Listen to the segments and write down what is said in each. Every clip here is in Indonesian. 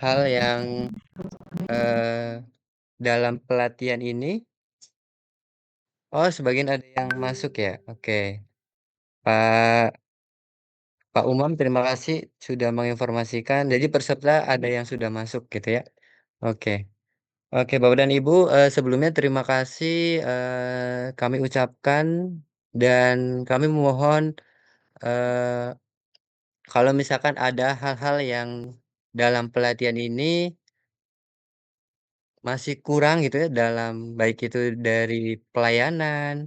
hal yang, eee, dalam pelatihan ini oh sebagian ada yang masuk ya? Oke. Pak Pak Umam terima kasih sudah menginformasikan, jadi peserta ada yang sudah masuk gitu ya? Oke. Oke, Bapak dan Ibu, sebelumnya terima kasih, kami ucapkan dan kami memohon, eee, kalau misalkan ada hal-hal yang dalam pelatihan ini masih kurang gitu ya dalam baik itu dari pelayanan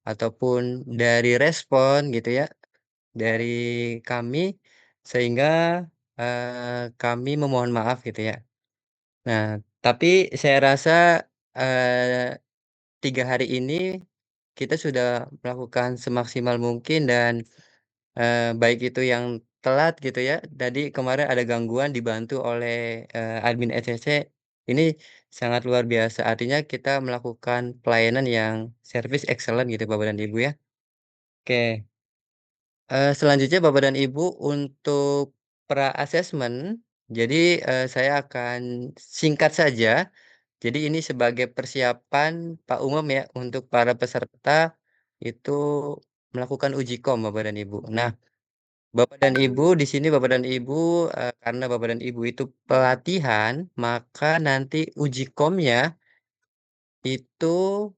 ataupun dari respon gitu ya, dari kami sehingga, kami memohon maaf gitu ya. Nah, tapi saya rasa, eee 3 hari ini kita sudah melakukan semaksimal mungkin dan, baik itu yang telat gitu ya, tadi kemarin ada gangguan dibantu oleh, admin SCC, ini sangat luar biasa. Artinya kita melakukan pelayanan yang service excellent gitu Bapak dan Ibu ya. Oke, selanjutnya Bapak dan Ibu untuk pra-assessment, jadi, saya akan singkat saja. Jadi ini sebagai persiapan Pak Umum ya, untuk para peserta itu melakukan uji kom Bapak dan Ibu. Nah, Bapak dan Ibu di sini Bapak dan Ibu, karena Bapak dan Ibu itu pelatihan, maka nanti uji komnya itu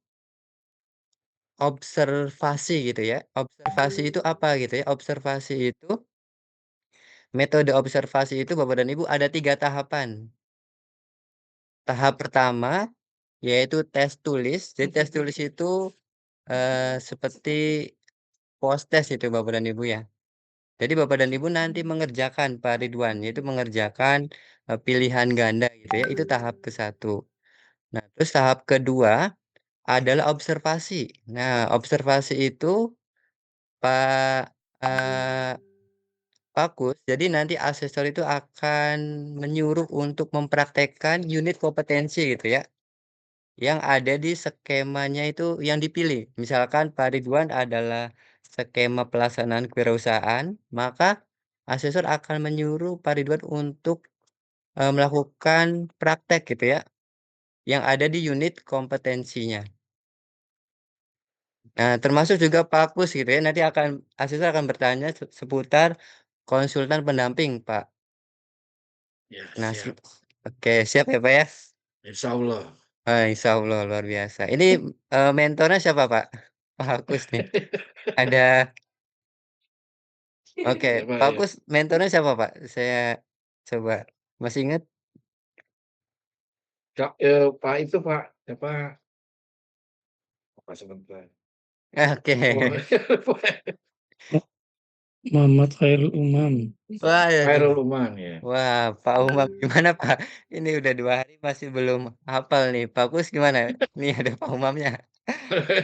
observasi gitu ya. Observasi itu apa gitu ya, observasi itu metode observasi itu Bapak dan Ibu ada 3 tahapan. Tahap pertama yaitu tes tulis. Jadi tes tulis itu, seperti post-test itu Bapak dan Ibu ya. Jadi Bapak dan Ibu nanti mengerjakan Pak Ridwan, yaitu mengerjakan, pilihan ganda gitu ya, itu tahap ke-1. Nah, terus tahap kedua adalah observasi. Nah, observasi itu Pak, Pakus, jadi nanti asesor itu akan menyuruh untuk mempraktekkan unit kompetensi gitu ya. Yang ada di skemanya itu yang dipilih. Misalkan Pak Ridwan adalah skema pelaksanaan kewirausahaan, maka asesor akan menyuruh Pak Ridwan untuk, melakukan praktek gitu ya, yang ada di unit kompetensinya. Nah, termasuk juga Pak Kus gitu ya, nanti asesor akan bertanya seputar konsultan pendamping, Pak. Ya, Nah, siap. oke, siap ya, Pak, ya? Insya Allah. Insyaallah luar biasa. Ini, mentornya siapa, Pak? Pak Kus nih? Ada Oke, Ya, Pak, Pak ya. Kus mentornya siapa, Pak? Saya coba masih ingat? Kak, Pak itu Pak, siapa? Apa sebentar. Oke. Oh, Muhammad Khairul Umam. Wah, aduh. Khairul Uman ya. Wah, Pak Umam gimana, Pak? Ini udah 2 hari masih belum hafal nih. Pak Kus gimana? Nih ada Pak Umamnya.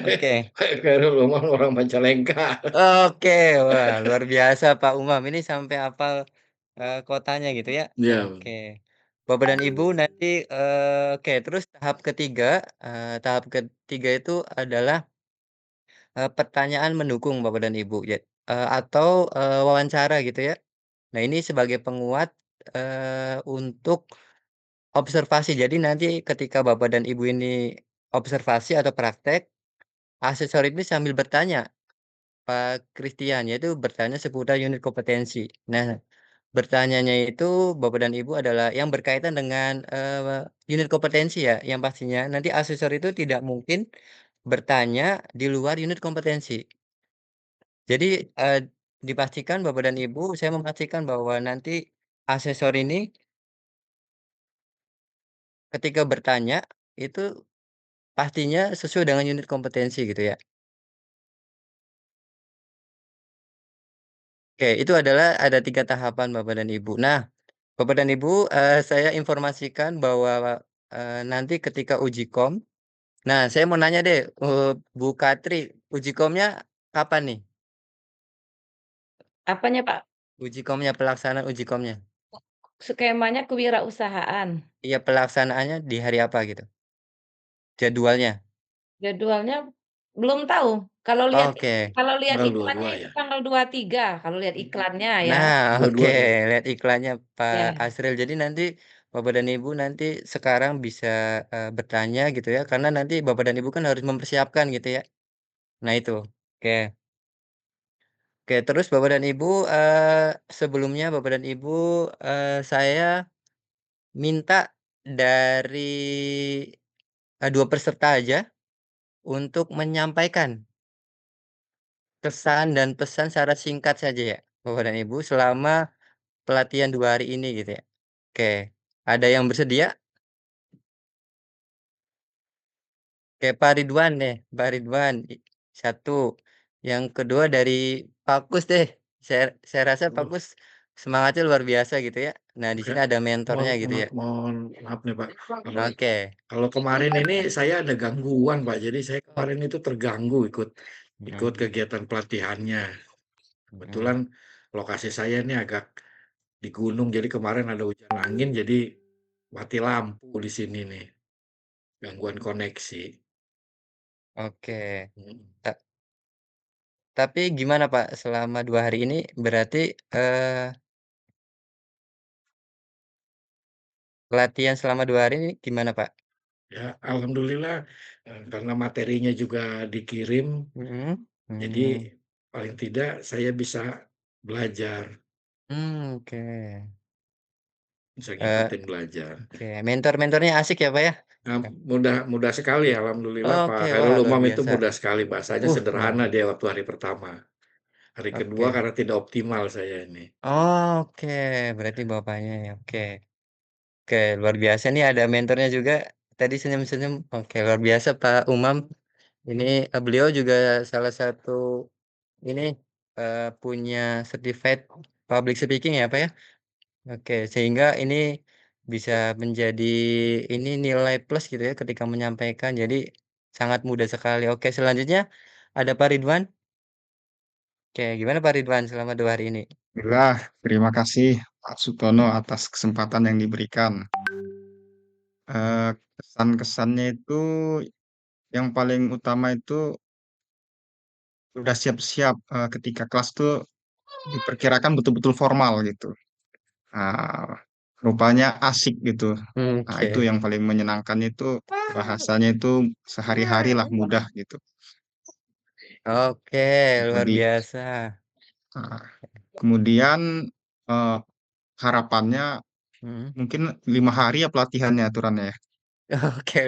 Oke. Khairul Uman orang Majalengka. Oke, wah luar biasa Pak Umam, ini sampai hafal, kotanya gitu ya? Iya. Oke. Bapak dan Ibu nanti, oke terus tahap ketiga itu adalah pertanyaan mendukung Bapak dan Ibu atau, wawancara gitu ya. Nah ini sebagai penguat, untuk observasi. Jadi nanti ketika Bapak dan Ibu ini observasi atau praktek, asesor ini sambil bertanya, Pak Christian, yaitu bertanya seputar unit kompetensi. Nah, bertanyanya itu Bapak dan Ibu adalah yang berkaitan dengan, unit kompetensi ya, yang pastinya nanti asesor itu tidak mungkin bertanya di luar unit kompetensi. Jadi, dipastikan Bapak dan Ibu, saya memastikan bahwa nanti asesor ini ketika bertanya, itu pastinya sesuai dengan unit kompetensi gitu ya. Oke, itu adalah ada 3 tahapan Bapak dan Ibu. Nah, Bapak dan Ibu, saya informasikan bahwa, nanti ketika uji kom nah saya mau nanya deh, Bu Katri, uji komnya kapan nih? Apanya, Pak? Uji komnya, pelaksanaan uji komnya? Skemanya kewirausahaan. Iya, pelaksanaannya di hari apa gitu? Jadwalnya? Jadwalnya belum tahu. Kalau lihat Oke. kalau lihat Tanggal iklannya 22 itu ya? tanggal 23 kalau lihat iklannya ya. Nah, oke, 22 tuh. lihat iklannya Pak Ya, Asril. Jadi nanti Bapak dan Ibu nanti sekarang bisa, bertanya gitu ya, karena nanti Bapak dan Ibu kan harus mempersiapkan gitu ya. Nah itu, oke. Oke, terus Bapak dan Ibu, sebelumnya Bapak dan Ibu, saya minta dari, 2 peserta aja untuk menyampaikan kesan dan pesan secara singkat saja ya, Bapak dan Ibu, selama pelatihan 2 hari ini gitu ya. Oke, ada yang bersedia? Oke, Pak Ridwan deh, Pak Ridwan, 1, yang kedua dari Pak Kus deh, saya rasa Pak Oh, Kus semangatnya luar biasa gitu ya. Nah, di oke. sini ada Mohon mentornya gitu mohon ya. mohon maaf nih, Pak. Kalau Oke, kalau kemarin ini saya ada gangguan, Pak. Jadi saya oh, kemarin itu terganggu ikut ikut mhm, kegiatan pelatihannya. mhm, Kebetulan lokasi saya ini agak di gunung, jadi kemarin ada hujan angin, jadi mati lampu di sini nih, gangguan koneksi. oke. Mhm. Ta tapi gimana Pak, selama 2 hari ini berarti, latihan selama 2 hari ini gimana Pak? Ya, alhamdulillah, karena materinya juga dikirim, Mhm, jadi mmm, paling tidak saya bisa belajar, oke, bisa eee, ngikutin belajar. oke, mentor-mentornya asik ya Pak ya? Nah, mudah mudah sekali alhamdulillah Pak Oke, wah Khairul luar Umam itu biasa. mudah sekali, bahasanya Luar sederhana dia biasa. waktu hari pertama. Hari kedua Oke. karena tidak optimal saya ini. Oke, berarti bapaknya ya, oke. Oke, luar biasa nih ada mentornya juga, tadi senyum-senyum. Oke, luar biasa Pak Umam. Ini, beliau juga salah satu ini, punya certified public speaking ya, Pak, ya? Oke, sehingga ini bisa menjadi ini nilai plus gitu ya ketika menyampaikan, jadi sangat mudah sekali. Oke, selanjutnya ada Pak Ridwan. Oke, gimana Pak Ridwan selama 2 hari ini? Alhamdulillah, terima kasih Pak Sutono atas kesempatan yang diberikan. Kesan-kesannya itu yang paling utama itu udah siap-siap, ketika kelas tuh diperkirakan betul-betul formal gitu. Nah, rupanya asik gitu. Nah, itu Oke. yang paling menyenangkan itu bahasanya itu sehari-hari lah mudah gitu. Oke, luar Kemudi biasa. Nah, kemudian, eee, harapannya Mhm. mungkin 5 hari ya pelatihannya aturannya ya? Oke,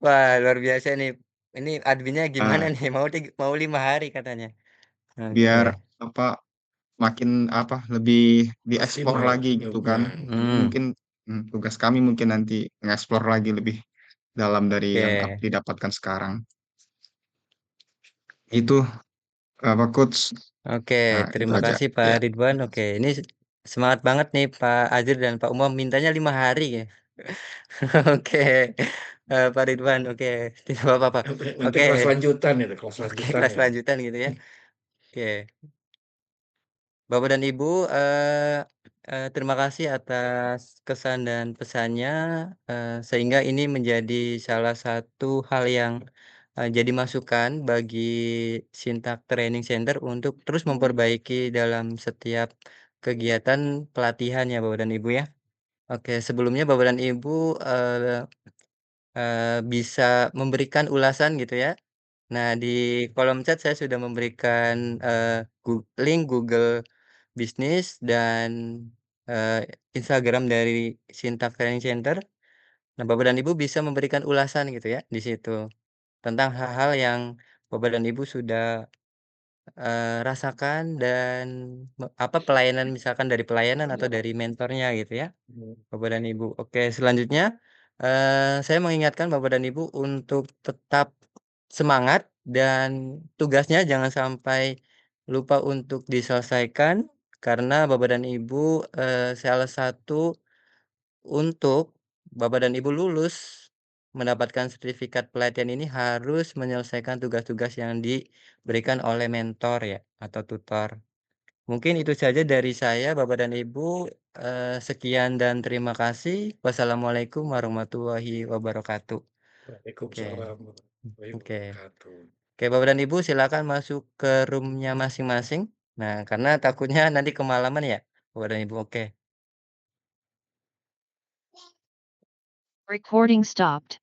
wah luar biasa nih. Ini adminnya gimana Nah, nih? Mau 5 hari katanya. Oke. biar apa, makin apa, lebih dieksplor Maksimal, lagi gitu kan. ya. Ini Mhm, mungkin, tugas kami mungkin nanti ngeksplor lagi lebih dalam dari yang oke. didapatkan sekarang. Itu, apa, Coach. Oke, Nah, itu terima aja. kasih Pak Ya, Ridwan. Oke, ini semangat banget nih Pak Azir dan Pak Umam mintanya 5 hari ya. Oke, Pak Ridwan, oke, tidak apa-apa, Pak. Nanti Oke kelas lanjutan itu, kelas oke, lanjutan kelas itu. lanjutan gitu ya. Oke. Bapak dan Ibu, terima kasih atas kesan dan pesannya, sehingga ini menjadi salah satu hal yang, jadi masukan bagi Sintak Training Center untuk terus memperbaiki dalam setiap kegiatan pelatihan ya Bapak dan Ibu ya. Oke, sebelumnya Bapak dan Ibu, bisa memberikan ulasan gitu ya. Nah, di kolom chat saya sudah memberikan, link Google bisnis dan, Instagram dari Sintak Training Center. Nah, Bapak dan Ibu bisa memberikan ulasan gitu ya di situ, tentang hal-hal yang Bapak dan Ibu sudah, rasakan dan pelayanan misalkan dari pelayanan atau dari mentornya gitu ya, Bapak dan Ibu. Oke, selanjutnya, saya mengingatkan Bapak dan Ibu untuk tetap semangat dan tugasnya jangan sampai lupa untuk diselesaikan, karena Bapak dan Ibu, salah satu untuk Bapak dan Ibu lulus mendapatkan sertifikat pelatihan ini harus menyelesaikan tugas-tugas yang diberikan oleh mentor ya, atau tutor. Mungkin itu saja dari saya Bapak dan Ibu, sekian dan terima kasih. Wassalamualaikum warahmatullahi wabarakatuh. Oke, Waalaikumsalam warahmatullahi oke. wabarakatuh. Oke, Bapak dan Ibu silakan masuk ke room-nya masing-masing. Nah, karena takutnya nanti kemalaman ya, Bapak dan Ibu. Oke. Recording stopped.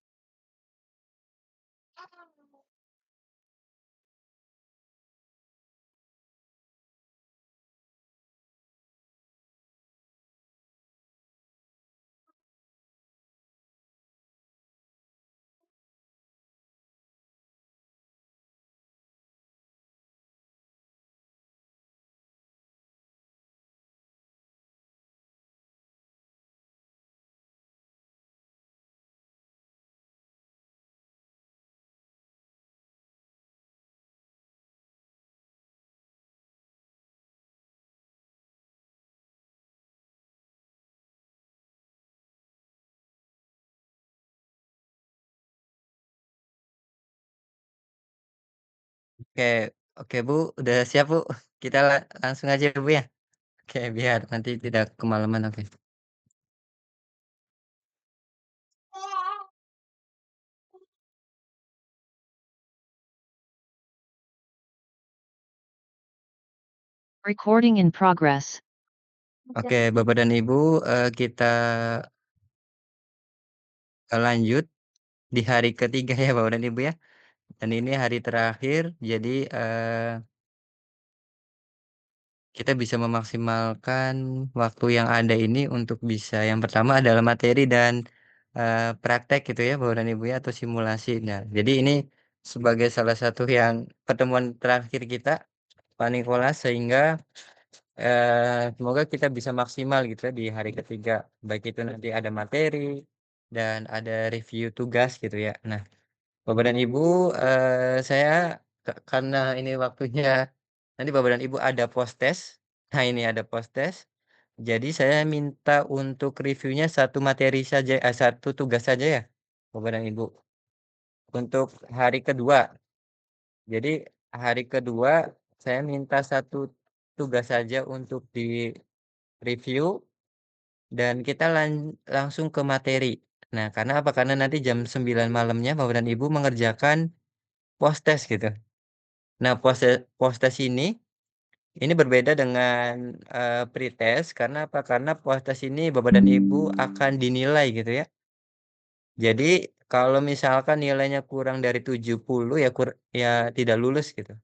Oke oke, Bu, udah siap, Bu? Kita langsung aja, Bu, ya? Oke, biar nanti tidak kemalaman, oke. Recording in progress. Oke, Bapak dan Ibu, kita lanjut di hari ketiga ya, Bapak dan Ibu, ya. Dan ini hari terakhir, jadi, kita bisa memaksimalkan waktu yang ada ini untuk bisa yang pertama adalah materi dan, praktek gitu ya, Bapak dan Ibu, ya, atau simulasi. Nah, jadi ini sebagai salah satu yang pertemuan terakhir kita, Pak Nikolas, sehingga semoga kita bisa maksimal gitu ya di hari ketiga, baik itu nanti ada materi dan ada review tugas gitu ya. Nah, Bapak dan Ibu, saya karena ini waktunya nanti Bapak dan Ibu ada post-test. Nah, ini ada post-test, jadi saya minta untuk reviewnya satu materi saja, satu tugas saja ya, Bapak dan Ibu, untuk hari kedua. Jadi hari kedua saya minta satu tugas saja untuk di-review dan kita langsung ke materi. Nah, karena apa? Karena nanti jam 9 malamnya Bapak dan Ibu mengerjakan post-test gitu. Nah, post-test ini berbeda dengan, pretest karena apa? Karena post-test ini Bapak dan Ibu akan dinilai gitu ya. Jadi kalau misalkan nilainya kurang dari 70 ya ya tidak lulus gitu.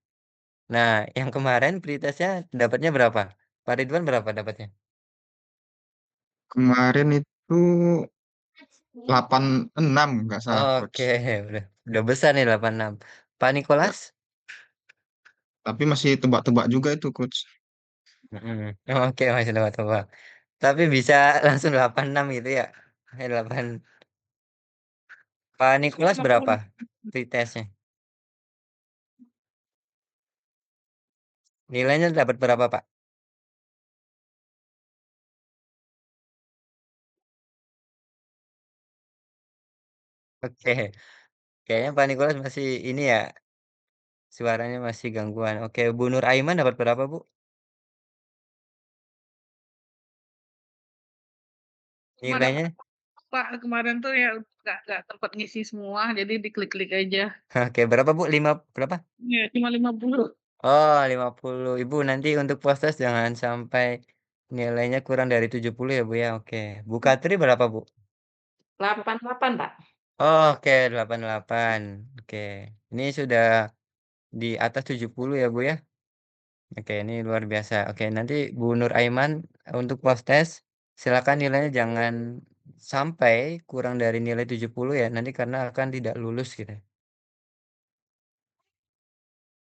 Nah, yang kemarin pretest-nya dapatnya berapa? Pak Ridwan berapa dapatnya? Kemarin itu 86 nggak salah, Coach. Oke, udah besar nih 86. Pak Ya, Nikolas? tapi masih tebak-tebak juga itu, Coach. Mhm. Oke, masih tebak-tebak. Tapi bisa langsung 86 gitu ya? 8. Pak Nikolas berapa pretest-nya? Nilainya dapat berapa, Pak? Oke, kayaknya Pak Nikolas masih ini ya, suaranya masih gangguan. Oke, Bu Nur Aiman dapat berapa, Bu? Kemarin Nilainya? Pak, kemarin tuh ya nggak tempat ngisi semua, jadi diklik-klik aja. Oke, berapa, Bu? 5 berapa? Ya, cuma 50. Oh, 50. Ibu nanti untuk post-test jangan sampai nilainya kurang dari 70 ya, Bu, ya? Oke. Bu Katri berapa, Bu? 88, Pak. Oke, 88. Oke. Ini sudah di atas 70 ya, Bu, ya? Oke, ini luar biasa. Oke, nanti Bu Nur Aiman untuk post-test silakan nilainya jangan sampai kurang dari nilai 70 ya, nanti karena akan tidak lulus gitu.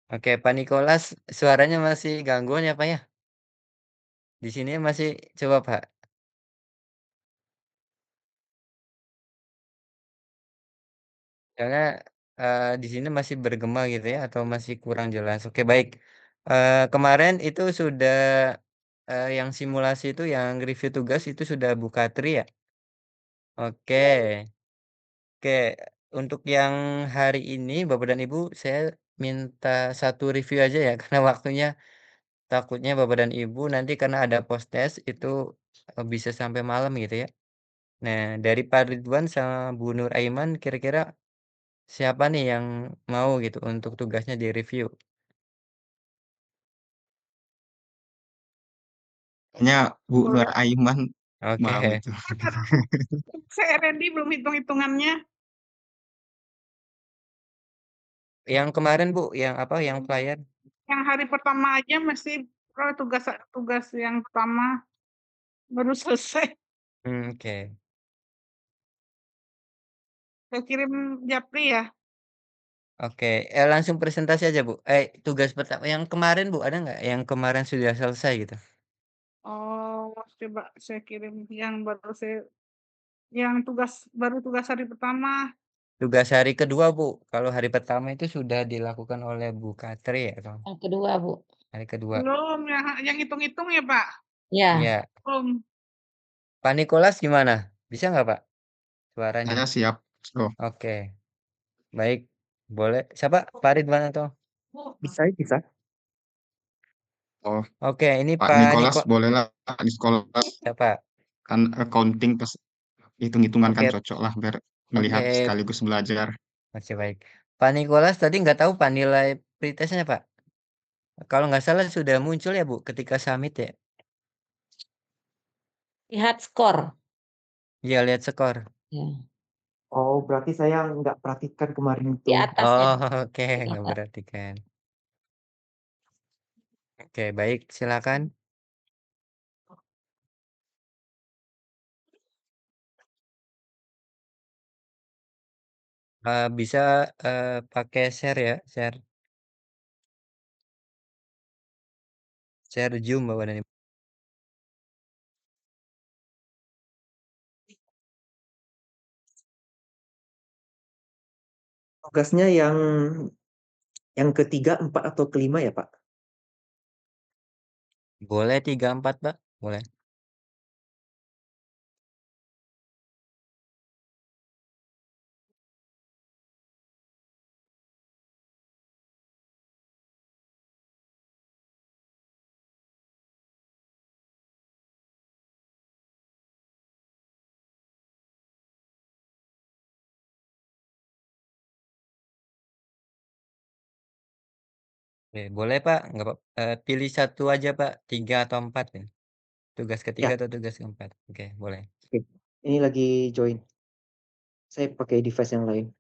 Oke, Pak Nikolas suaranya masih gangguan ya, Pak, ya? Di sini masih coba, Pak. Soalnya, di sini masih bergema gitu ya atau masih kurang jelas. Oke, baik. Kemarin itu sudah, yang simulasi itu yang review tugas itu sudah Bu Katri ya? Oke oke. Untuk yang hari ini Bapak dan Ibu saya minta satu review aja ya karena waktunya takutnya Bapak dan Ibu nanti karena ada post test itu, bisa sampai malam gitu ya. Nah, dari Pak Ridwan sama Bu Nur Aiman kira-kira siapa nih yang mau gitu untuk tugasnya direview? Kayaknya Bu Nur Aiman Mau Oke. itu. Saya R&D belum hitung-hitungannya. Yang kemarin Bu, yang apa, yang flyer? Yang hari pertama aja masih tugas tugas yang pertama baru selesai. Oke. Saya kirim Japri ya. Oke, langsung presentasi aja Bu. Tugas pertama yang kemarin Bu, ada nggak yang kemarin sudah selesai gitu? Oh, coba saya kirim yang tugas hari pertama. Tugas hari kedua Bu, kalau hari pertama itu sudah dilakukan oleh Bu Katri ya kalau Yang kedua, Bu. hari kedua. Belum yang hitung-hitung ya, Pak? Ya. Iya. Belum. Pak Nikolas gimana? Bisa nggak Pak suaranya? Saya siap. So, Oke, baik. Boleh. Siapa? Pak Ridwan atau? Bisa. oh, Oke, ini Pak Pak Nikolas Niko. bolehlah di sekolah Siapa? kan accounting pas hitung-hitungan kan Oke, cocok lah biar oke, melihat sekaligus belajar. masih baik. Pak Nikolas tadi nggak tahu Pak nilai pretestnya Pak. Kalau nggak salah sudah muncul ya Bu ketika summit ya. Lihat skor. Iya lihat skor. Ya. Oh, berarti saya nggak perhatikan kemarin Di itu. atas Oh ya. oke, nggak berarti kan. Oke baik silakan. Bisa pakai share ya, share Zoom Bapak dan Ibu. Tugasnya yang ketiga, empat atau kelima ya, Pak? Boleh 3, 4 Pak, boleh. Oke, boleh Pak, nggak apa, pilih satu aja Pak, 3 atau 4 ya. Tugas ketiga Ya, atau tugas keempat. Oke, boleh. oke. Ini lagi join. Saya pakai device yang lain.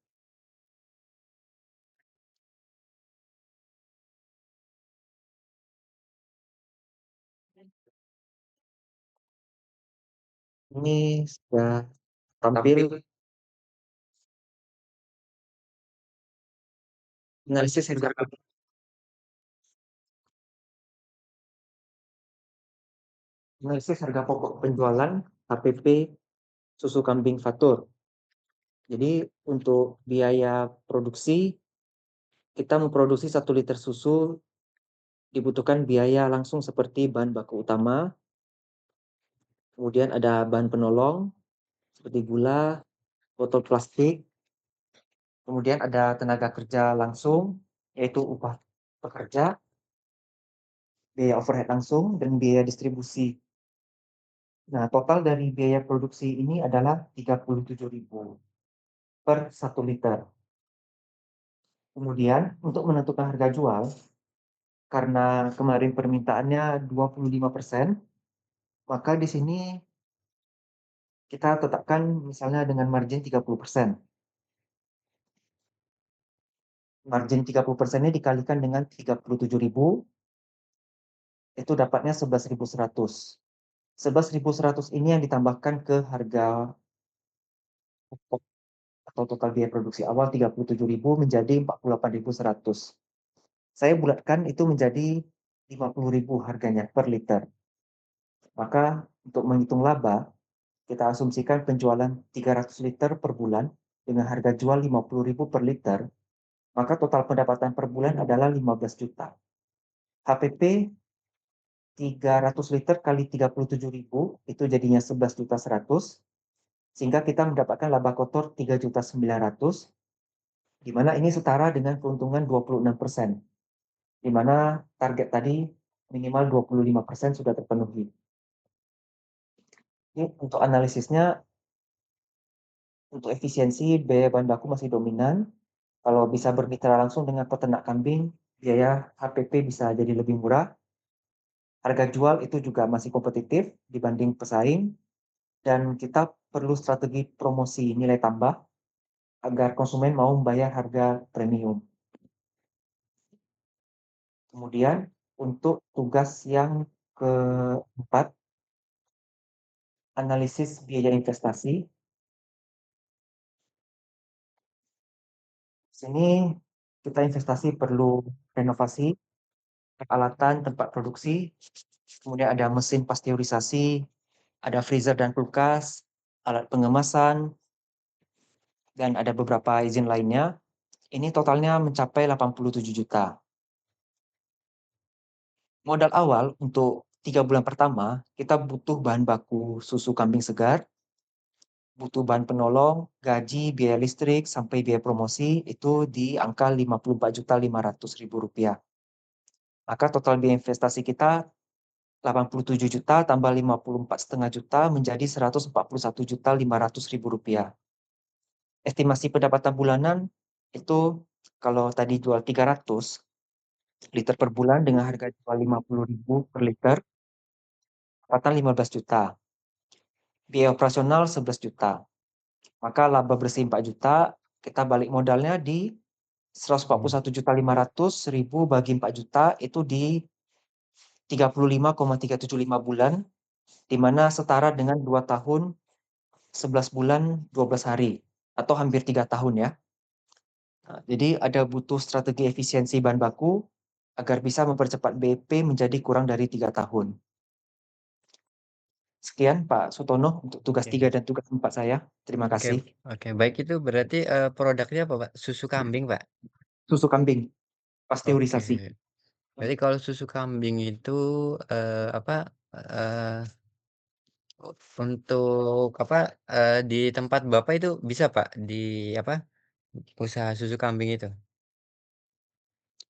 Ini sudah tampil analisis harga pokok penjualan HPP susu kambing Fatur. Jadi untuk biaya produksi, kita memproduksi 1 liter susu dibutuhkan biaya langsung seperti bahan baku utama, kemudian ada bahan penolong seperti gula, botol plastik, kemudian ada tenaga kerja langsung, yaitu upah pekerja, biaya overhead langsung, dan biaya distribusi. Nah, total dari biaya produksi ini adalah 37.000 per 1 liter. Kemudian untuk menentukan harga jual, karena kemarin permintaannya 25%, maka di sini kita tetapkan misalnya dengan margin 30%. Margin 30%-nya dikalikan dengan 37.000, itu dapatnya 11.100. 11.100 ini yang ditambahkan ke harga pokok atau total biaya produksi awal 37.000 menjadi 48.100. Saya bulatkan itu menjadi 50.000 harganya per liter. Maka untuk menghitung laba, kita asumsikan penjualan 300 liter per bulan dengan harga jual 50.000 per liter, maka total pendapatan per bulan adalah 15 juta. HPP 300 liter kali 37.000 itu jadinya 11.100, sehingga kita mendapatkan laba kotor 3.900, di mana ini setara dengan keuntungan 26%, di mana target tadi minimal 25% sudah terpenuhi. Ini untuk analisisnya, untuk efisiensi biaya bahan baku masih dominan. Kalau bisa bermitra langsung dengan peternak kambing, biaya HPP bisa jadi lebih murah. Harga jual itu juga masih kompetitif dibanding pesaing. dan kita perlu strategi promosi nilai tambah agar konsumen mau membayar harga premium. Kemudian untuk tugas yang keempat, analisis biaya investasi. Sini kita investasi perlu renovasi peralatan tempat produksi, kemudian ada mesin pasteurisasi, ada freezer dan kulkas, alat pengemasan, dan ada beberapa izin lainnya. Ini totalnya mencapai 87 juta. Modal awal untuk 3 bulan pertama, kita butuh bahan baku susu kambing segar, butuh bahan penolong, gaji, biaya listrik, sampai biaya promosi itu di angka Rp54.500.000. Maka total biaya investasi kita 87 juta tambah 54,5 juta menjadi Rp141.500.000. Estimasi pendapatan bulanan itu kalau tadi jual 300 liter per bulan dengan harga jual 50.000 per liter, pendapatan 15 juta. Biaya operasional 11 juta. Maka laba bersih 4 juta, kita balik modalnya di 141.500.000 bagi 4 juta itu di 35,375 bulan, di mana setara dengan 2 tahun 11 bulan 12 hari atau hampir 3 tahun ya. Nah, jadi ada butuh strategi efisiensi bahan baku agar bisa mempercepat BEP menjadi kurang dari 3 tahun. Sekian Pak Sutono untuk tugas 3 dan tugas 4 saya. Terima Oke, kasih. oke, baik itu berarti produknya apa, Pak? Susu kambing, Pak? Susu kambing, pasteurisasi. Oke. Berarti kalau susu kambing itu apa eh, untuk apa di tempat Bapak itu bisa, Pak, di apa usaha susu kambing itu?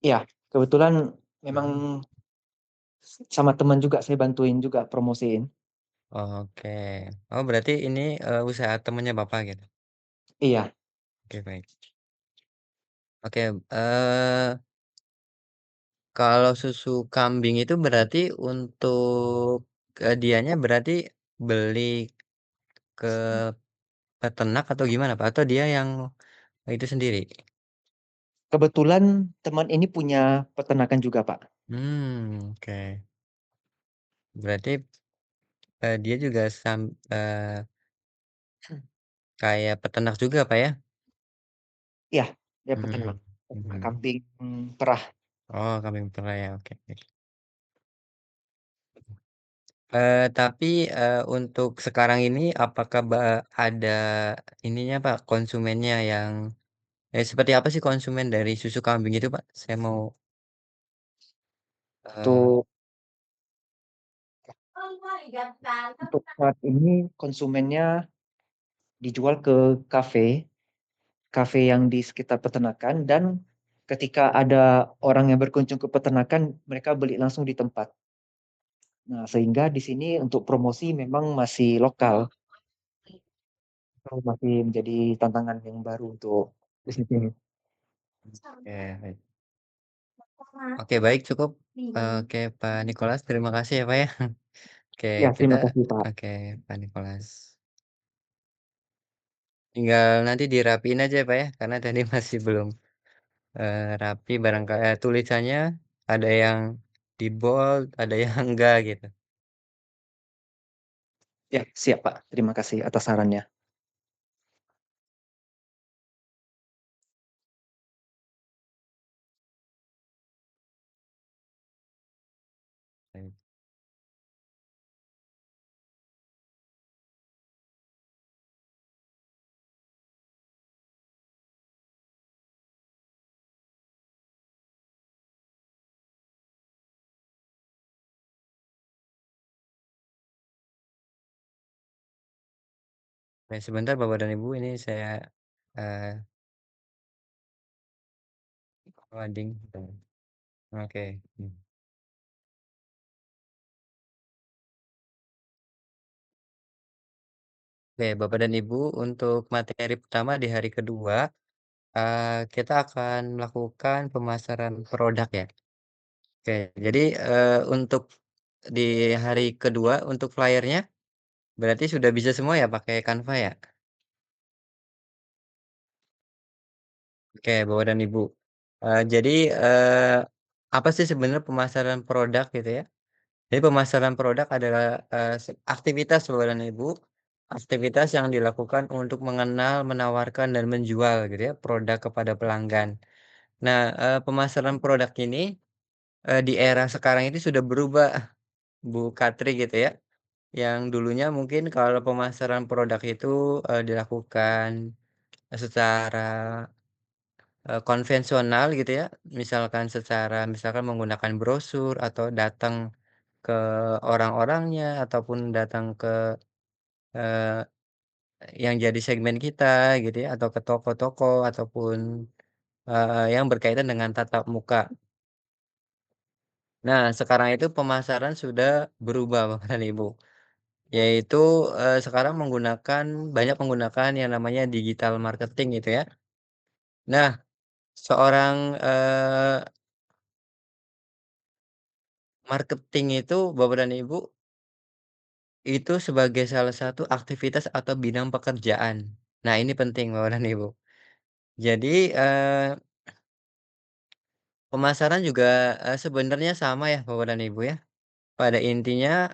Iya, kebetulan memang Hmm. sama teman juga saya bantuin juga promosiin. Oke. Oh, berarti ini usaha temennya Bapak gitu. Iya, Oke, baik. Oke, kalau susu kambing itu berarti untuk dianya berarti beli ke peternak atau gimana, Pak? Atau dia yang itu sendiri? kebetulan teman ini punya peternakan juga, Pak. Oke. Berarti dia juga kayak peternak juga, Pak, ya? Iya, dia peternak. Mhm, Peternak mhm. kambing perah. Oh, kambing perah ya, oke, oke. Tapi untuk sekarang ini apakah ada ininya, Pak, konsumennya yang seperti apa sih konsumen dari susu kambing itu, Pak? Saya mau eee, Untuk untuk saat ini konsumennya dijual ke kafe, kafe yang di sekitar peternakan dan ketika ada orang yang berkunjung ke peternakan, mereka beli langsung di tempat. Nah, sehingga di sini untuk promosi memang masih lokal. Itu masih menjadi tantangan yang baru untuk bisnis ini. oke, baik. Oke, baik cukup. Oke, Pak Nikolas, terima kasih ya, Pak, ya. Oke, Ya, kita terima kasih, Pak. oke, Pak Nikolas. Tinggal nanti dirapiin aja ya, Pak, ya, karena tadi masih belum rapi barangkali tulisannya ada yang di-bold, ada yang enggak gitu. Ya, siap, Pak. Terima kasih atas sarannya. Baik. Sebentar Bapak dan Ibu ini saya eee, loading. Oke, Oke, Bapak dan Ibu untuk materi pertama di hari kedua, kita akan melakukan pemasaran produk ya. Oke, jadi untuk di hari kedua untuk flyernya Berarti sudah bisa semua ya pakai Canva ya? Oke, Bapak dan Ibu. Jadi, apa sih sebenarnya pemasaran produk gitu ya? Jadi pemasaran produk adalah, aktivitas Bapak dan Ibu, aktivitas yang dilakukan untuk mengenal, menawarkan, dan menjual gitu ya, produk kepada pelanggan. Nah, pemasaran produk ini, di era sekarang ini sudah berubah, Bu Katri gitu ya, yang dulunya mungkin kalau pemasaran produk itu, dilakukan secara konvensional gitu ya, misalkan menggunakan brosur atau datang ke orang-orangnya ataupun datang ke, eee, yang jadi segmen kita gitu ya, atau ke toko-toko ataupun, yang berkaitan dengan tatap muka. Nah, sekarang itu pemasaran sudah berubah Bapak dan Ibu, yaitu, sekarang banyak menggunakan yang namanya digital marketing gitu ya. Nah, seorang, marketing itu Bapak dan Ibu, itu sebagai salah satu aktivitas atau bidang pekerjaan. Nah, ini penting Bapak dan Ibu. Jadi, pemasaran juga, sebenarnya sama ya Bapak dan Ibu ya, pada intinya,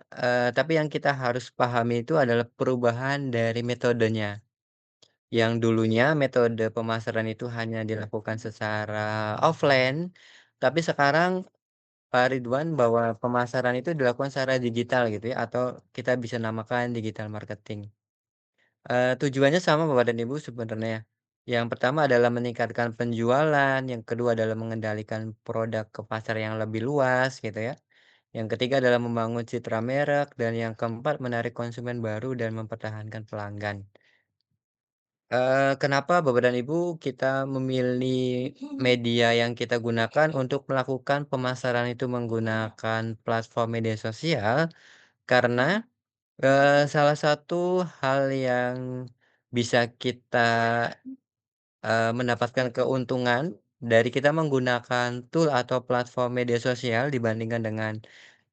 tapi yang kita harus pahami itu adalah perubahan dari metodenya. Yang dulunya metode pemasaran itu hanya dilakukan secara offline, tapi sekarang Pak Ridwan bahwa pemasaran itu dilakukan secara digital gitu ya, atau kita bisa namakan digital marketing. Tujuannya sama Bapak dan Ibu sebenarnya. Yang pertama adalah meningkatkan penjualan, yang kedua adalah mengendalikan produk ke pasar yang lebih luas gitu ya. Yang ketiga adalah membangun citra merek dan yang keempat menarik konsumen baru dan mempertahankan pelanggan. Kenapa Bapak dan Ibu kita memilih media yang kita gunakan untuk melakukan pemasaran itu menggunakan platform media sosial? Karena salah satu hal yang bisa kita, mendapatkan keuntungan dari kita menggunakan tool atau platform media sosial dibandingkan dengan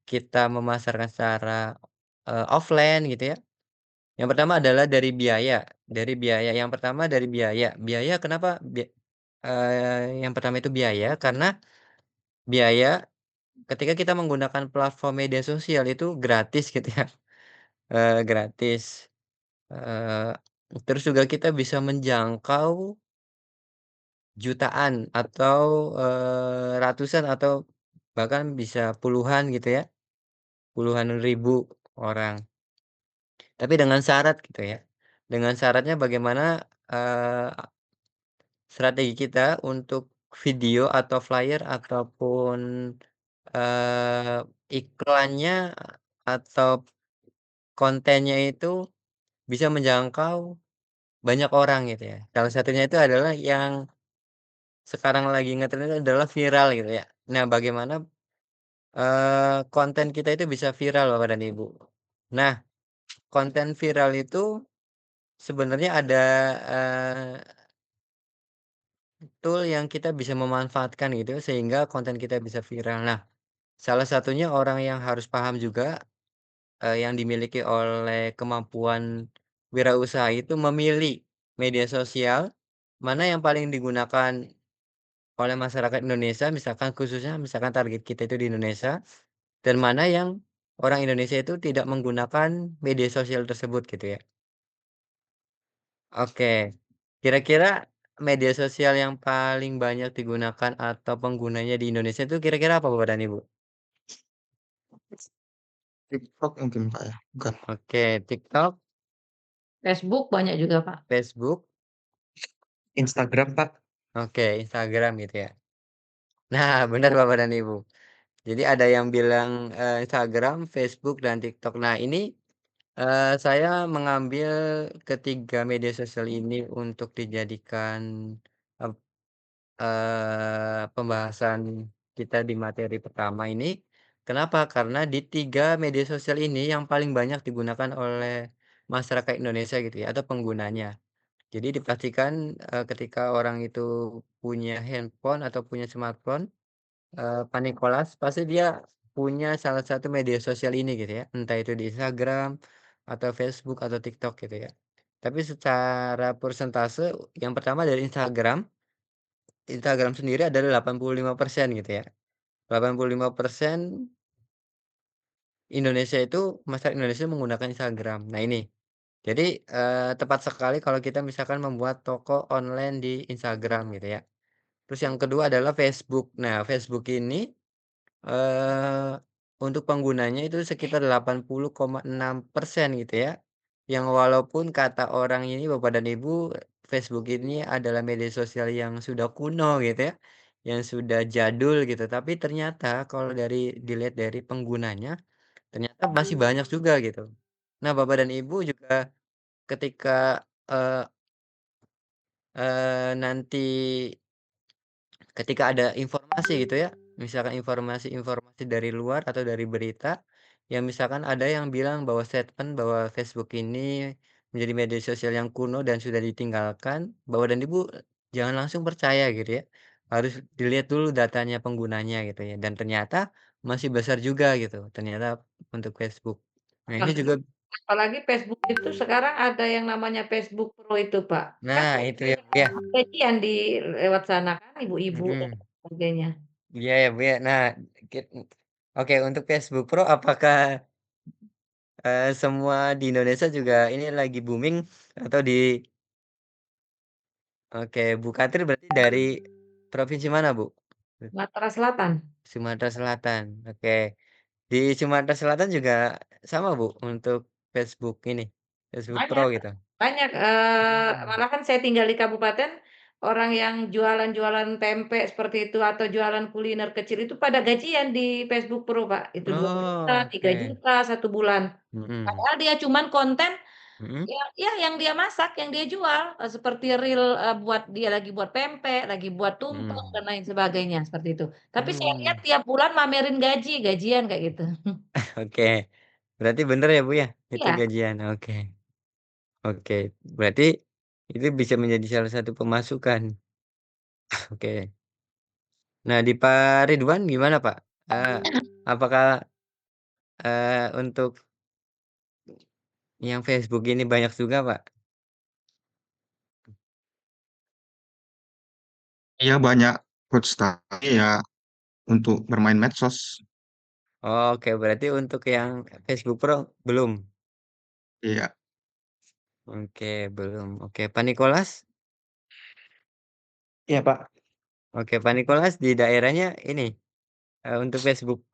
kita memasarkan secara, offline gitu ya. Yang pertama adalah dari biaya. Yang pertama dari biaya. Biaya kenapa yang pertama itu biaya, karena biaya ketika kita menggunakan platform media sosial itu gratis gitu ya, gratis. Eee, Terus juga kita bisa menjangkau jutaan atau, ratusan atau bahkan bisa puluhan gitu ya, puluhan ribu orang. Tapi dengan syarat gitu ya, dengan syaratnya bagaimana, eee, strategi kita untuk video atau flyer ataupun, eee, iklannya atau kontennya itu bisa menjangkau banyak orang gitu ya. Salah satunya itu adalah yang sekarang lagi ngetren itu adalah viral gitu ya. Nah, bagaimana, konten kita itu bisa viral Bapak dan Ibu. Nah, konten viral itu sebenarnya ada, tool yang kita bisa memanfaatkan gitu sehingga konten kita bisa viral. Nah, salah satunya orang yang harus paham juga, yang dimiliki oleh kemampuan wirausaha itu memilih media sosial mana yang paling digunakan oleh masyarakat Indonesia, misalkan target kita itu di Indonesia, dan mana yang orang Indonesia itu tidak menggunakan media sosial tersebut gitu ya. Oke, kira-kira media sosial yang paling banyak digunakan atau penggunanya di Indonesia itu kira-kira apa Bapak dan Ibu? TikTok mungkin, Kak, ya? Bukan? Oke, TikTok, Facebook banyak juga, Pak. Facebook, Instagram, Pak. oke, Instagram gitu ya. Nah, benar Bapak dan Ibu. Jadi ada yang bilang, Instagram, Facebook, dan TikTok. Nah ini, saya mengambil ketiga media sosial ini untuk dijadikan, ep pembahasan kita di materi pertama ini. Kenapa? Karena di 3 media sosial ini yang paling banyak digunakan oleh masyarakat Indonesia gitu ya, atau penggunanya. Jadi dipastikan, ketika orang itu punya handphone atau punya smartphone, Pak Nikolas, pasti dia punya salah satu media sosial ini gitu ya, entah itu di Instagram, atau Facebook atau TikTok gitu ya. Tapi secara persentase yang pertama dari Instagram, Instagram sendiri adalah 85% gitu ya. 85% Indonesia itu masyarakat Indonesia menggunakan Instagram. Nah ini, jadi, tepat sekali kalau kita misalkan membuat toko online di Instagram gitu ya. Terus yang kedua adalah Facebook. Nah, Facebook ini, eee, untuk penggunanya itu sekitar 80,6% gitu ya. Yang walaupun kata orang ini Bapak dan Ibu, Facebook ini adalah media sosial yang sudah kuno gitu ya, yang sudah jadul gitu, tapi ternyata kalau dilihat dari penggunanya, ternyata masih banyak juga gitu. Nah, Bapak dan Ibu juga ketika, eee nanti ketika ada informasi gitu ya, misalkan informasi-informasi dari luar atau dari berita, yang misalkan ada yang bilang bahwa statement bahwa Facebook ini menjadi media sosial yang kuno dan sudah ditinggalkan, Bapak dan Ibu jangan langsung percaya gitu ya. Harus dilihat dulu datanya penggunanya gitu ya, dan ternyata masih besar juga gitu, ternyata untuk Facebook. Nah ini juga Apalagi Facebook itu sekarang ada yang namanya Facebook Pro itu, Pak. Kan nah itu ya, banyak Bu, ya. gajian di lewat sana kan ibu-ibu dan Mhm. sebagainya. Iya ya, Bu, ya. Nah, kit oke untuk Facebook Pro apakah, semua di Indonesia juga ini lagi booming atau di oke, Bu Katri berarti dari provinsi mana, Bu? Sumatera Selatan. Sumatera Selatan, oke. Di Sumatera Selatan juga sama, Bu, untuk Facebook ini, Facebook Pro Banyak gitu? banyak, Mmm, malahan saya tinggal di kabupaten, orang yang jualan-jualan tempe seperti itu atau jualan kuliner kecil itu pada gajian di Facebook Pro, Pak. Itu 2 juta, oh, 3 oke. juta 1 bulan. Mhm, Padahal dia cuman konten mhm, ya yang dia masak, yang dia jual, seperti reel, buat dia lagi buat pempek, lagi buat tumpeng mhm, dan lain sebagainya, seperti itu. Tapi saya lihat mmm, tiap bulan mamerin gajian kayak gitu. oke. Berarti bener ya, Bu, ya, itu Iya. gajian? Oke. Oke, berarti itu bisa menjadi salah satu pemasukan. Oke. Nah, di Pak Ridwan gimana, Pak? Apakah, untuk yang Facebook ini banyak juga, Pak? Iya banyak coach, tapi ya untuk bermain medsos. Oke, berarti untuk yang Facebook Pro belum? Iya. Oke, belum. Oke, Pak Nikolas? Iya, Pak. Oke, Pak Nikolas di daerahnya ini, untuk Facebook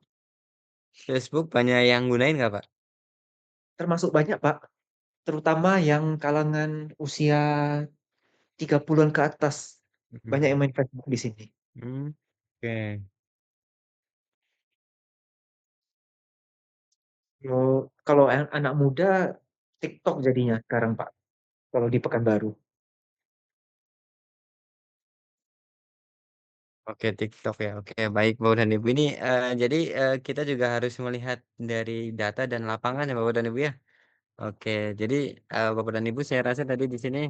Facebook banyak yang gunain nggak, Pak? Termasuk banyak, Pak. Terutama yang kalangan usia 30-an ke atas. Banyak yang Mhm, main Facebook di sini. oke. Kalau yang anak muda, TikTok jadinya sekarang, Pak, kalau di Pekanbaru. Oke, TikTok ya. Oke, baik Bapak dan Ibu. Ini, jadi, kita juga harus melihat dari data dan lapangan ya Bapak dan Ibu ya. Oke, jadi, Bapak dan Ibu saya rasa tadi di sini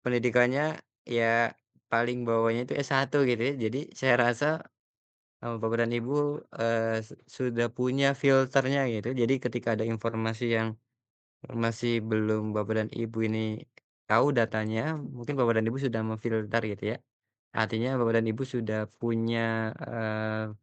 pendidikannya ya paling bawahnya itu S1 gitu ya. Jadi saya rasa, Bapak dan Ibu, sudah punya filternya gitu. Jadi ketika ada informasi yang masih belum Bapak dan Ibu ini tahu datanya, mungkin Bapak dan Ibu sudah memfilter gitu ya. Artinya Bapak dan Ibu sudah punya,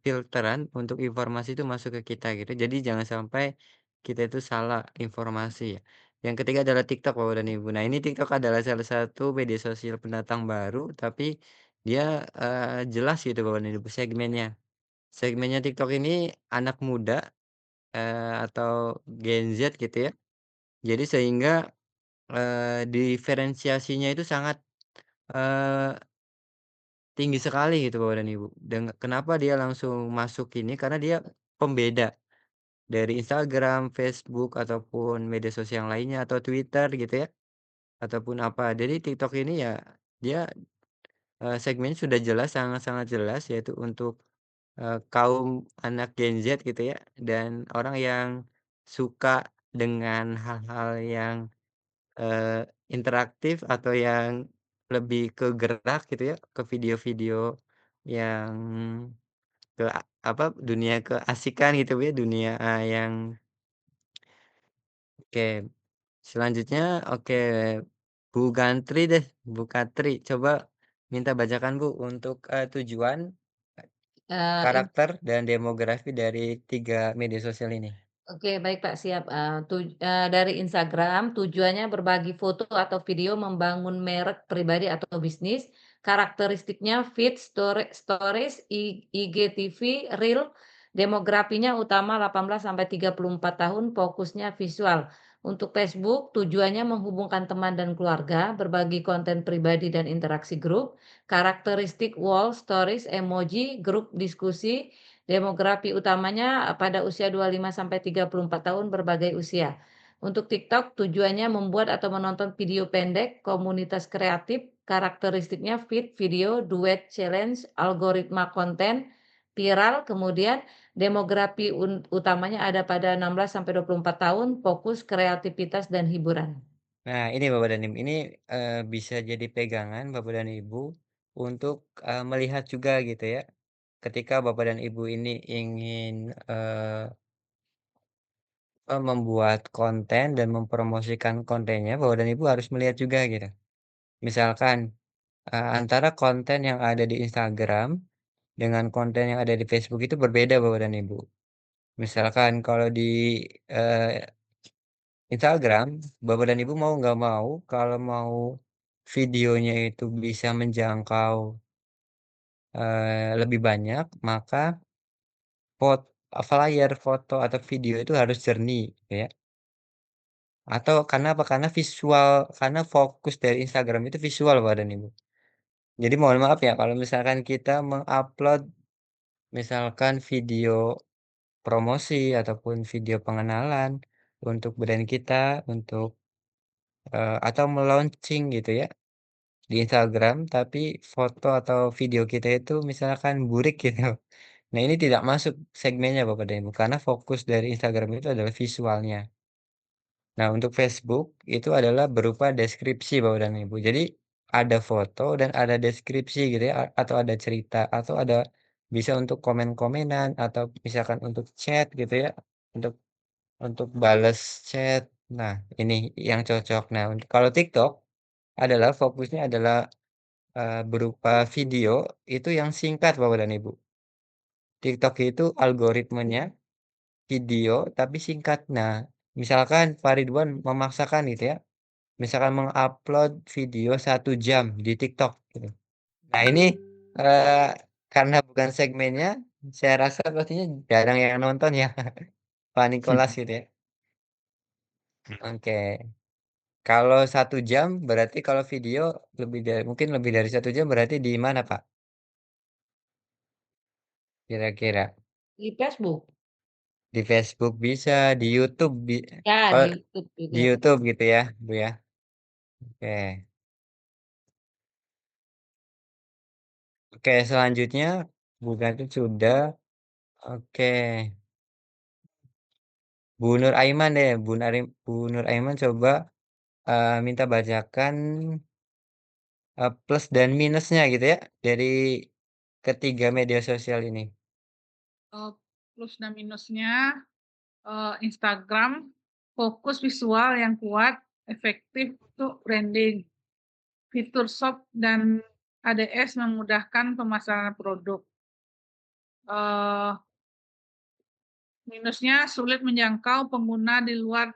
filteran untuk informasi itu masuk ke kita gitu. Jadi jangan sampai kita itu salah informasi ya. Yang ketiga adalah TikTok Bapak dan Ibu. Nah ini TikTok adalah salah satu media sosial pendatang baru, tapi dia, jelas gitu Bapak dan Ibu segmennya. Segmennya TikTok ini anak muda, atau Gen Z gitu ya. Jadi sehingga, diferensiasinya itu sangat, eee tinggi sekali gitu Bapak dan Ibu. Dan kenapa dia langsung masuk ini, karena dia pembeda dari Instagram, Facebook, ataupun media sosial yang lainnya, atau Twitter gitu ya, ataupun apa. Jadi TikTok ini ya, dia, segmennya sudah jelas, sangat-sangat jelas, yaitu untuk, kaum anak Gen Z gitu ya, dan orang yang suka dengan hal-hal yang, interaktif atau yang lebih ke gerak gitu ya, ke video-video yang ke apa, dunia keasikan gitu ya, dunia, yang oke. Selanjutnya oke, Bu Gantri deh, Bu Katri, coba minta bacakan Bu untuk, tujuan, In karakter, dan demografi dari 3 media sosial ini. Oke, baik Pak, siap. Dari Instagram, tujuannya berbagi foto atau video membangun merek pribadi atau bisnis. Karakteristiknya feed, stories, IGTV, Reel. Demografinya utama 18 sampai 34 tahun, fokusnya visual. Untuk Facebook, tujuannya menghubungkan teman dan keluarga, berbagi konten pribadi dan interaksi grup. Karakteristik wall, stories, emoji, grup diskusi. Demografi utamanya pada usia 25 sampai 34 tahun berbagai usia. Untuk TikTok tujuannya membuat atau menonton video pendek, komunitas kreatif, karakteristiknya feed, video, duet, challenge, algoritma konten, viral, kemudian demografi utamanya ada pada 16 sampai 24 tahun, fokus kreativitas dan hiburan. Nah, ini Bapak dan Ibu, ini, bisa jadi pegangan Bapak dan Ibu untuk, melihat juga gitu ya, ketika Bapak dan Ibu ini ingin, membuat konten dan mempromosikan kontennya, Bapak dan Ibu harus melihat juga gitu. Misalkan, antara konten yang ada di Instagram dengan konten yang ada di Facebook itu berbeda Bapak dan Ibu. Misalkan kalau di, eee, Instagram, Bapak dan Ibu mau nggak mau, kalau mau videonya itu bisa menjangkau, lebih banyak, maka pot flyer, foto, atau video itu harus jernih, gitu ya. Atau karena apa? Karena fokus dari Instagram itu visual, Bapak dan Ibu. Jadi mohon maaf ya kalau misalkan kita mengupload misalkan video promosi ataupun video pengenalan untuk brand kita, atau me-launching gitu ya di Instagram, tapi foto atau video kita itu misalkan burik gitu. Nah, ini tidak masuk segmennya Bapak dan Ibu, karena fokus dari Instagram itu adalah visualnya. Nah, untuk Facebook itu adalah berupa deskripsi Bapak dan Ibu. Jadi ada foto dan ada deskripsi gitu ya, atau ada cerita, atau ada bisa untuk komen-komenan, atau misalkan untuk chat gitu ya, untuk bales chat. Nah, ini yang cocok. Nah, kalau TikTok adalah fokusnya adalah, berupa video itu yang singkat Bapak dan Ibu. TikTok itu algoritmenya video tapi singkat. Nah, misalkan Pak Ridwan memaksakan gitu ya, misalkan mengupload video 1 jam di TikTok gitu. Nah ini, eee, karena bukan segmennya, saya rasa pastinya jarang yang nonton ya, Pak Nikolas gitu ya. Oke. Kalau 1 jam berarti kalau video mungkin lebih dari 1 jam berarti di mana, Pak, kira-kira? Di Facebook? Di Facebook bisa, di YouTube Ya, kalau di YouTube di juga. YouTube gitu ya, Bu, ya? Oke. Oke, selanjutnya bukan itu sudah, oke. Bu Nur Aiman coba, minta bacakan, plus dan minusnya gitu ya, dari ketiga media sosial ini. Oh, plus dan minusnya, Instagram fokus visual yang kuat, efektif untuk branding. Fitur shop dan ADS memudahkan pemasaran produk. Eh, Minusnya sulit menjangkau pengguna di luar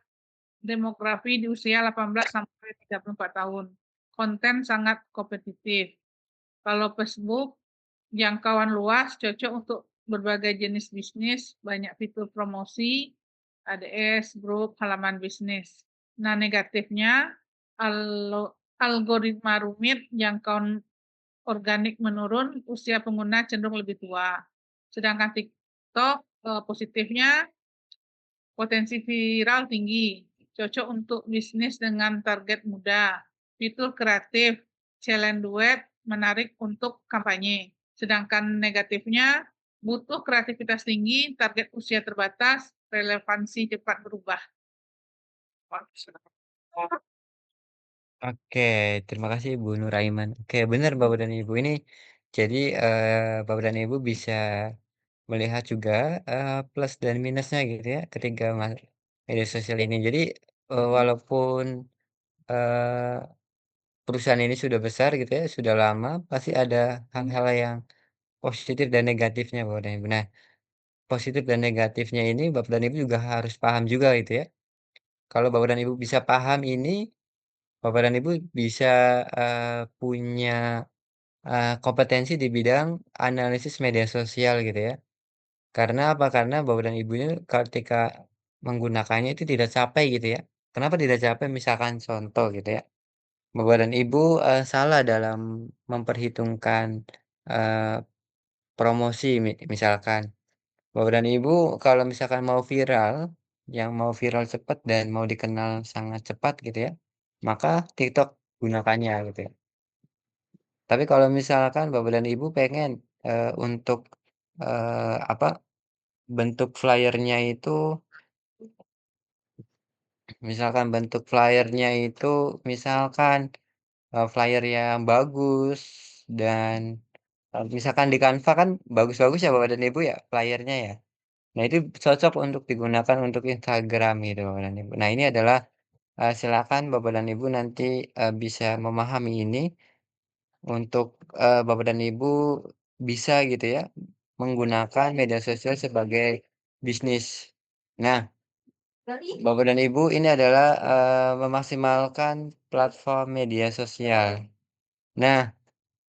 demografi di usia 18 sampai 34 tahun. Konten sangat kompetitif. Kalau Facebook, jangkauan luas, cocok untuk berbagai jenis bisnis, banyak fitur promosi, ADS, grup, halaman bisnis. Nah, negatifnya, algoritma rumit, jangkauan organik menurun, usia pengguna cenderung lebih tua. Sedangkan TikTok, positifnya potensi viral tinggi, cocok untuk bisnis dengan target muda, fitur kreatif, challenge duet, menarik untuk kampanye. Sedangkan negatifnya, butuh kreativitas tinggi, target usia terbatas, relevansi cepat berubah. Oke, terima kasih Bu Nuraiman. Oke, benar Bapak dan Ibu, ini jadi, Bapak dan Ibu bisa melihat juga, plus dan minusnya gitu ya, ketiga media sosial ini. Jadi walaupun, eee, perusahaan ini sudah besar gitu ya, sudah lama, pasti ada hal-hal yang positif dan negatifnya Bapak dan Ibu. Nah, positif dan negatifnya ini Bapak dan Ibu juga harus paham juga gitu ya. Kalau Bapak dan Ibu bisa paham ini, Bapak dan Ibu bisa, punya, kompetensi di bidang analisis media sosial gitu ya. Karena apa? Karena Bapak dan Ibu ini ketika menggunakannya itu tidak capek gitu ya. Kenapa tidak capek? Misalkan contoh gitu ya, Bapak dan Ibu, salah dalam memperhitungkan, eee, promosi misalkan. Bapak dan Ibu kalau misalkan mau viral, yang mau viral cepat dan mau dikenal sangat cepat gitu ya, maka TikTok gunakannya gitu ya. Tapi kalau misalkan Bapak dan Ibu pengen, untuk, apa, bentuk flyer-nya itu misalkan bentuk flyer-nya itu misalkan, flyer yang bagus dan, misalkan di Canva kan bagus-bagus ya Bapak dan Ibu ya, flyer-nya ya. Nah itu cocok untuk digunakan untuk Instagram gitu Bapak dan Ibu. Nah ini adalah, silakan Bapak dan Ibu nanti, bisa memahami ini untuk, Bapak dan Ibu bisa gitu ya, menggunakan media sosial sebagai bisnis. Nah, Bapak dan Ibu ini adalah, memaksimalkan platform media sosial. Nah,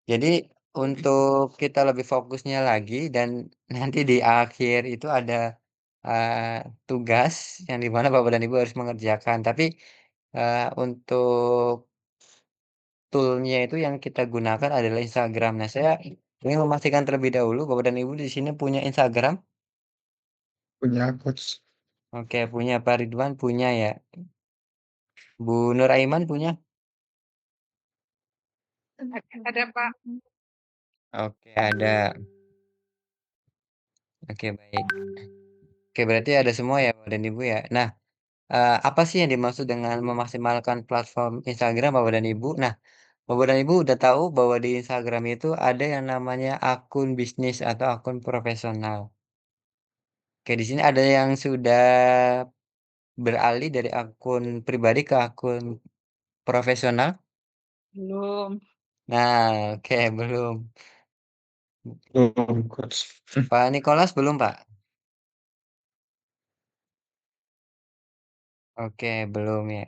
jadi untuk kita lebih fokusnya lagi dan nanti di akhir itu ada, tugas yang di mana Bapak dan Ibu harus mengerjakan. Tapi, untuk tool-nya itu yang kita gunakan adalah Instagram. Nah, saya ingin memastikan terlebih dahulu Bapak dan Ibu di sini punya Instagram? Punya Coach. Oke, punya. Pak Ridwan punya ya? Bu Nuraiman punya? Ada Pak. Oke, ada. Oke, baik. Oke, berarti ada semua ya Bapak dan Ibu ya? Nah, apa sih yang dimaksud dengan memaksimalkan platform Instagram Bapak dan Ibu? Nah, Bapak dan Ibu udah tahu bahwa di Instagram itu ada yang namanya akun bisnis atau akun profesional. Oke, di sini ada yang sudah beralih dari akun pribadi ke akun profesional? Belum. Nah, oke, belum. Belum, Coach. Pak Nikolas belum, Pak? Oke, belum ya.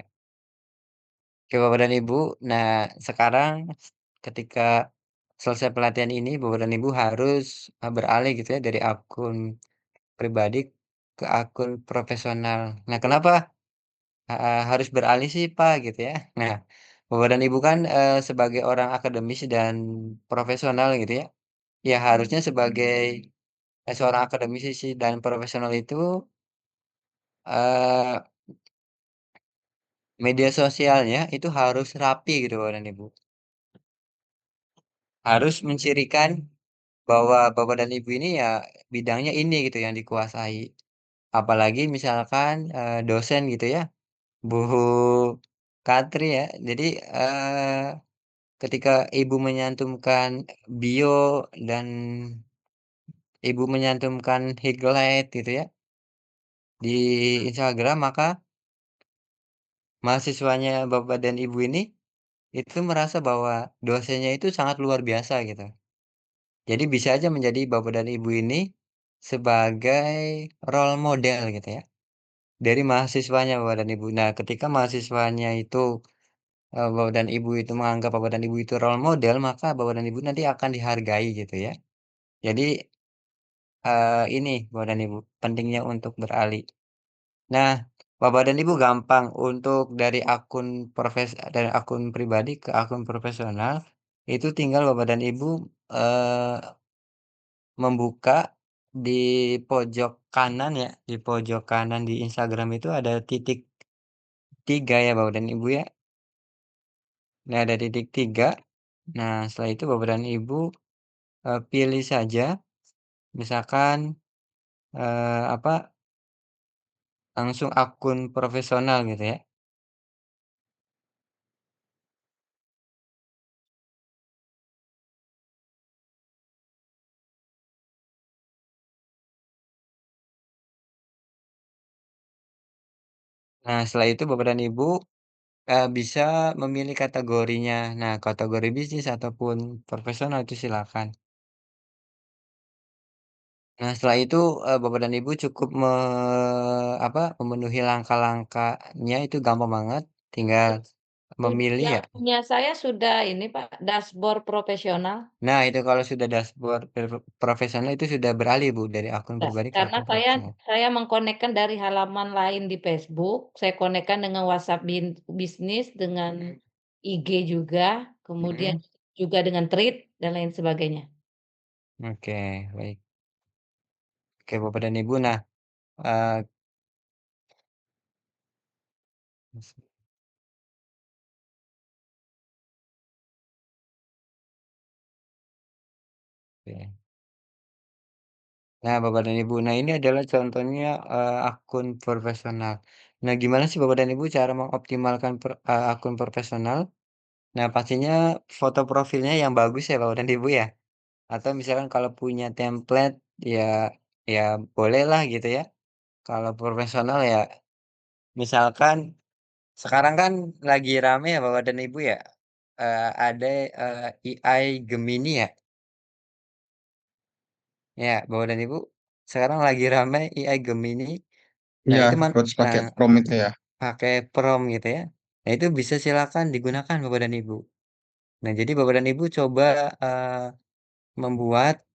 Oke, Bapak dan Ibu. Nah, sekarang ketika selesai pelatihan ini, Bapak dan Ibu harus beralih gitu ya dari akun pribadi ke akun profesional. Nah, kenapa harus beralih sih, Pak? Gitu ya. Nah, Bapak dan Ibu kan sebagai orang akademis dan profesional gitu ya. Ya harusnya sebagai seorang akademisi dan profesional itu eh, media sosialnya itu harus rapi gitu Bapak dan Ibu. Harus mencirikan bahwa Bapak dan Ibu ini ya bidangnya ini gitu yang dikuasai. Apalagi misalkan, dosen gitu ya, Bu Katri ya. Jadi, ketika Ibu menyantumkan bio dan Ibu menyantumkan highlight gitu ya, di Instagram, maka mahasiswanya Bapak dan Ibu ini, itu merasa bahwa dosennya itu sangat luar biasa gitu. Jadi bisa aja menjadi Bapak dan Ibu ini sebagai role model gitu ya, dari mahasiswanya Bapak dan Ibu. Nah, ketika mahasiswanya itu, Bapak dan Ibu itu menganggap Bapak dan Ibu itu role model, maka Bapak dan Ibu nanti akan dihargai gitu ya. Jadi, ini Bapak dan Ibu, pentingnya untuk beralih. Nah, Bapak dan Ibu gampang untuk dari akun pribadi ke akun profesional, itu tinggal Bapak dan Ibu, eee, membuka di pojok kanan ya, di pojok kanan di Instagram itu ada titik 3 ya Bapak dan Ibu ya. Nah, ada titik 3. Nah, setelah itu Bapak dan Ibu, pilih saja misalkan, apa, langsung akun profesional gitu ya. Nah, setelah itu Bapak dan Ibu, bisa memilih kategorinya. Nah, kategori bisnis ataupun profesional itu silakan. Nah, setelah itu, Bapak dan Ibu cukup memenuhi langkah-langkahnya itu gampang banget, tinggal memilih Yang ya. punya saya sudah ini Pak, dashboard profesional. Nah, itu kalau sudah dashboard profesional itu sudah beralih Bu, dari akun Sudah, pribadi ke karena akun saya profesional. saya mengkonekkan dari halaman lain di Facebook, saya konekkan dengan WhatsApp bisnis, dengan IG juga, kemudian Mhm, juga dengan Thread dan lain sebagainya. oke, baik. Oke, Bapak dan Ibu, nah, eee, oke. Nah, Bapak dan Ibu, nah ini adalah contohnya, akun profesional. Nah, gimana sih Bapak dan Ibu cara mengoptimalkan akun profesional? Nah, pastinya foto profilnya yang bagus ya Bapak dan Ibu ya, atau misalkan kalau punya template ya ya bolehlah gitu ya. Kalau profesional ya misalkan sekarang kan lagi rame ya Bapak dan Ibu ya, ada, AI Gemini ya. Ya, Bapak dan Ibu, sekarang lagi ramai AI Gemini. Nah, Iya, itu harus pakai nah, prompt itu ya. pakai prompt gitu ya. Nah, itu bisa silakan digunakan Bapak dan Ibu. Nah, jadi Bapak dan Ibu coba, membuat,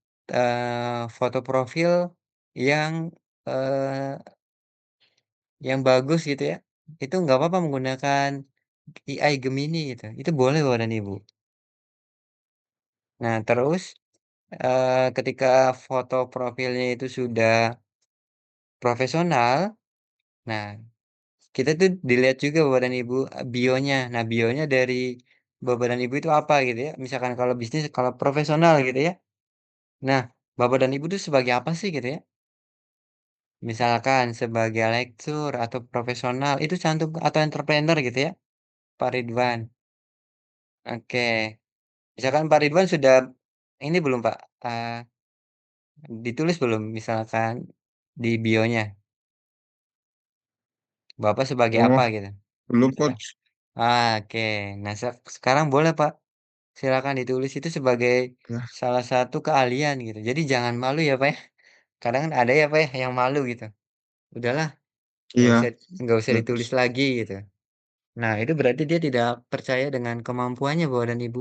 foto profil yang, eee, yang bagus gitu ya. Itu nggak apa-apa menggunakan AI Gemini gitu, itu boleh Bapak dan Ibu. Nah, terus, ketika foto profilnya itu sudah profesional, nah kita tuh dilihat juga Bapak dan Ibu, bionya. Nah, bionya dari Bapak dan Ibu itu apa gitu ya, misalkan kalau bisnis, kalau profesional gitu ya. Nah, Bapak dan Ibu tuh sebagai apa sih gitu ya, misalkan sebagai lektur atau profesional itu cantum atau entrepreneur gitu ya, Pak Ridwan. Oke, misalkan Pak Ridwan sudah ini belum Pak, ditulis belum misalkan di bionya, Bapak sebagai Oh, apa gitu? belum Sudah? coach. Oke. Nah, sekarang boleh Pak. Silakan ditulis itu sebagai Ya, salah satu keahlian gitu. Jadi jangan malu ya, Pak, ya. Kadang kan ada ya, Pak, ya, yang malu gitu. Udahlah, nggak iya, usah nggak usah betul coach. ditulis lagi gitu. Nah, itu berarti dia tidak percaya dengan kemampuannya, Bapak dan Ibu.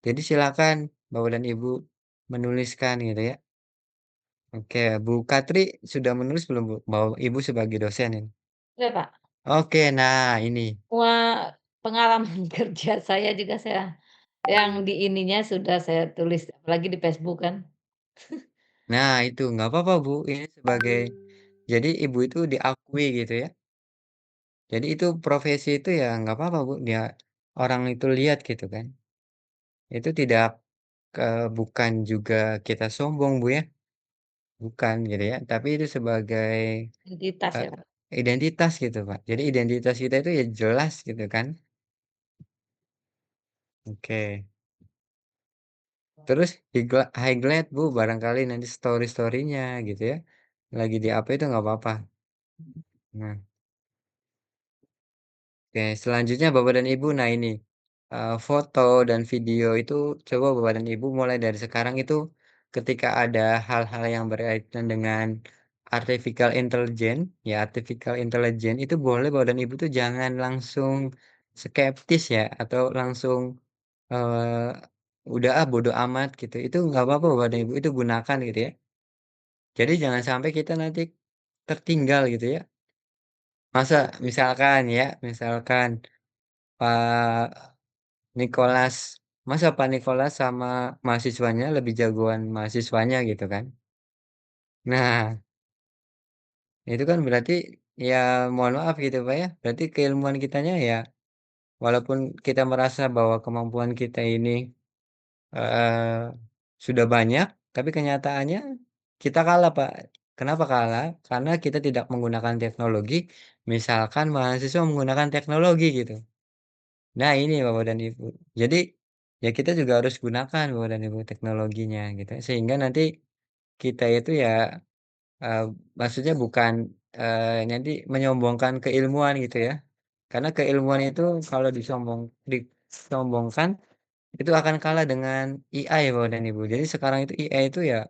Jadi silakan Bapak dan Ibu menuliskan gitu ya. Oke, Bu Katri sudah menulis belum, Bu? Bahwa Ibu sebagai dosen ini? Sudah Pak, Oke, nah ini. semua pengalaman kerja saya juga saya yang di ininya sudah saya tulis, apalagi di Facebook kan. Nah, itu nggak apa-apa, Bu. Ini sebagai jadi Ibu itu diakui gitu ya. Jadi itu profesi itu ya nggak apa-apa Bu, dia orang itu lihat gitu kan. Itu tidak, bukan juga kita sombong Bu ya, bukan gitu ya, tapi itu sebagai, Identitas eee, ya Pak. identitas gitu Pak. Jadi identitas kita itu ya jelas gitu kan. Oke. Terus highlight Bu, barangkali nanti story-story-nya gitu ya, lagi di-up itu nggak apa-apa. Nah. Oke, selanjutnya Bapak dan Ibu, nah ini, foto dan video itu coba Bapak dan Ibu mulai dari sekarang itu ketika ada hal-hal yang berkaitan dengan artificial intelligence itu boleh Bapak dan Ibu tuh jangan langsung skeptis ya atau langsung, eee, udah ah bodo amat gitu, itu nggak apa-apa Bapak dan Ibu, itu gunakan gitu ya. Jadi jangan sampai kita nanti tertinggal gitu ya. Masa misalkan Pak Nicholas, masa Pak Nicholas sama mahasiswanya lebih jagoan mahasiswanya gitu kan. Nah, itu kan berarti ya mohon maaf gitu Pak ya, berarti keilmuan kitanya ya walaupun kita merasa bahwa kemampuan kita ini, eee, sudah banyak, tapi kenyataannya kita kalah Pak. Kenapa kalah? Karena kita tidak menggunakan teknologi, misalkan mahasiswa menggunakan teknologi gitu. Nah ini Bapak dan Ibu. Jadi, ya kita juga harus gunakan Bapak dan Ibu teknologinya gitu, sehingga nanti kita itu ya, eee, maksudnya bukan nanti menyombongkan keilmuan gitu ya. Karena keilmuan itu kalau disombongkan itu akan kalah dengan AI Bapak dan Ibu. Jadi sekarang itu AI itu ya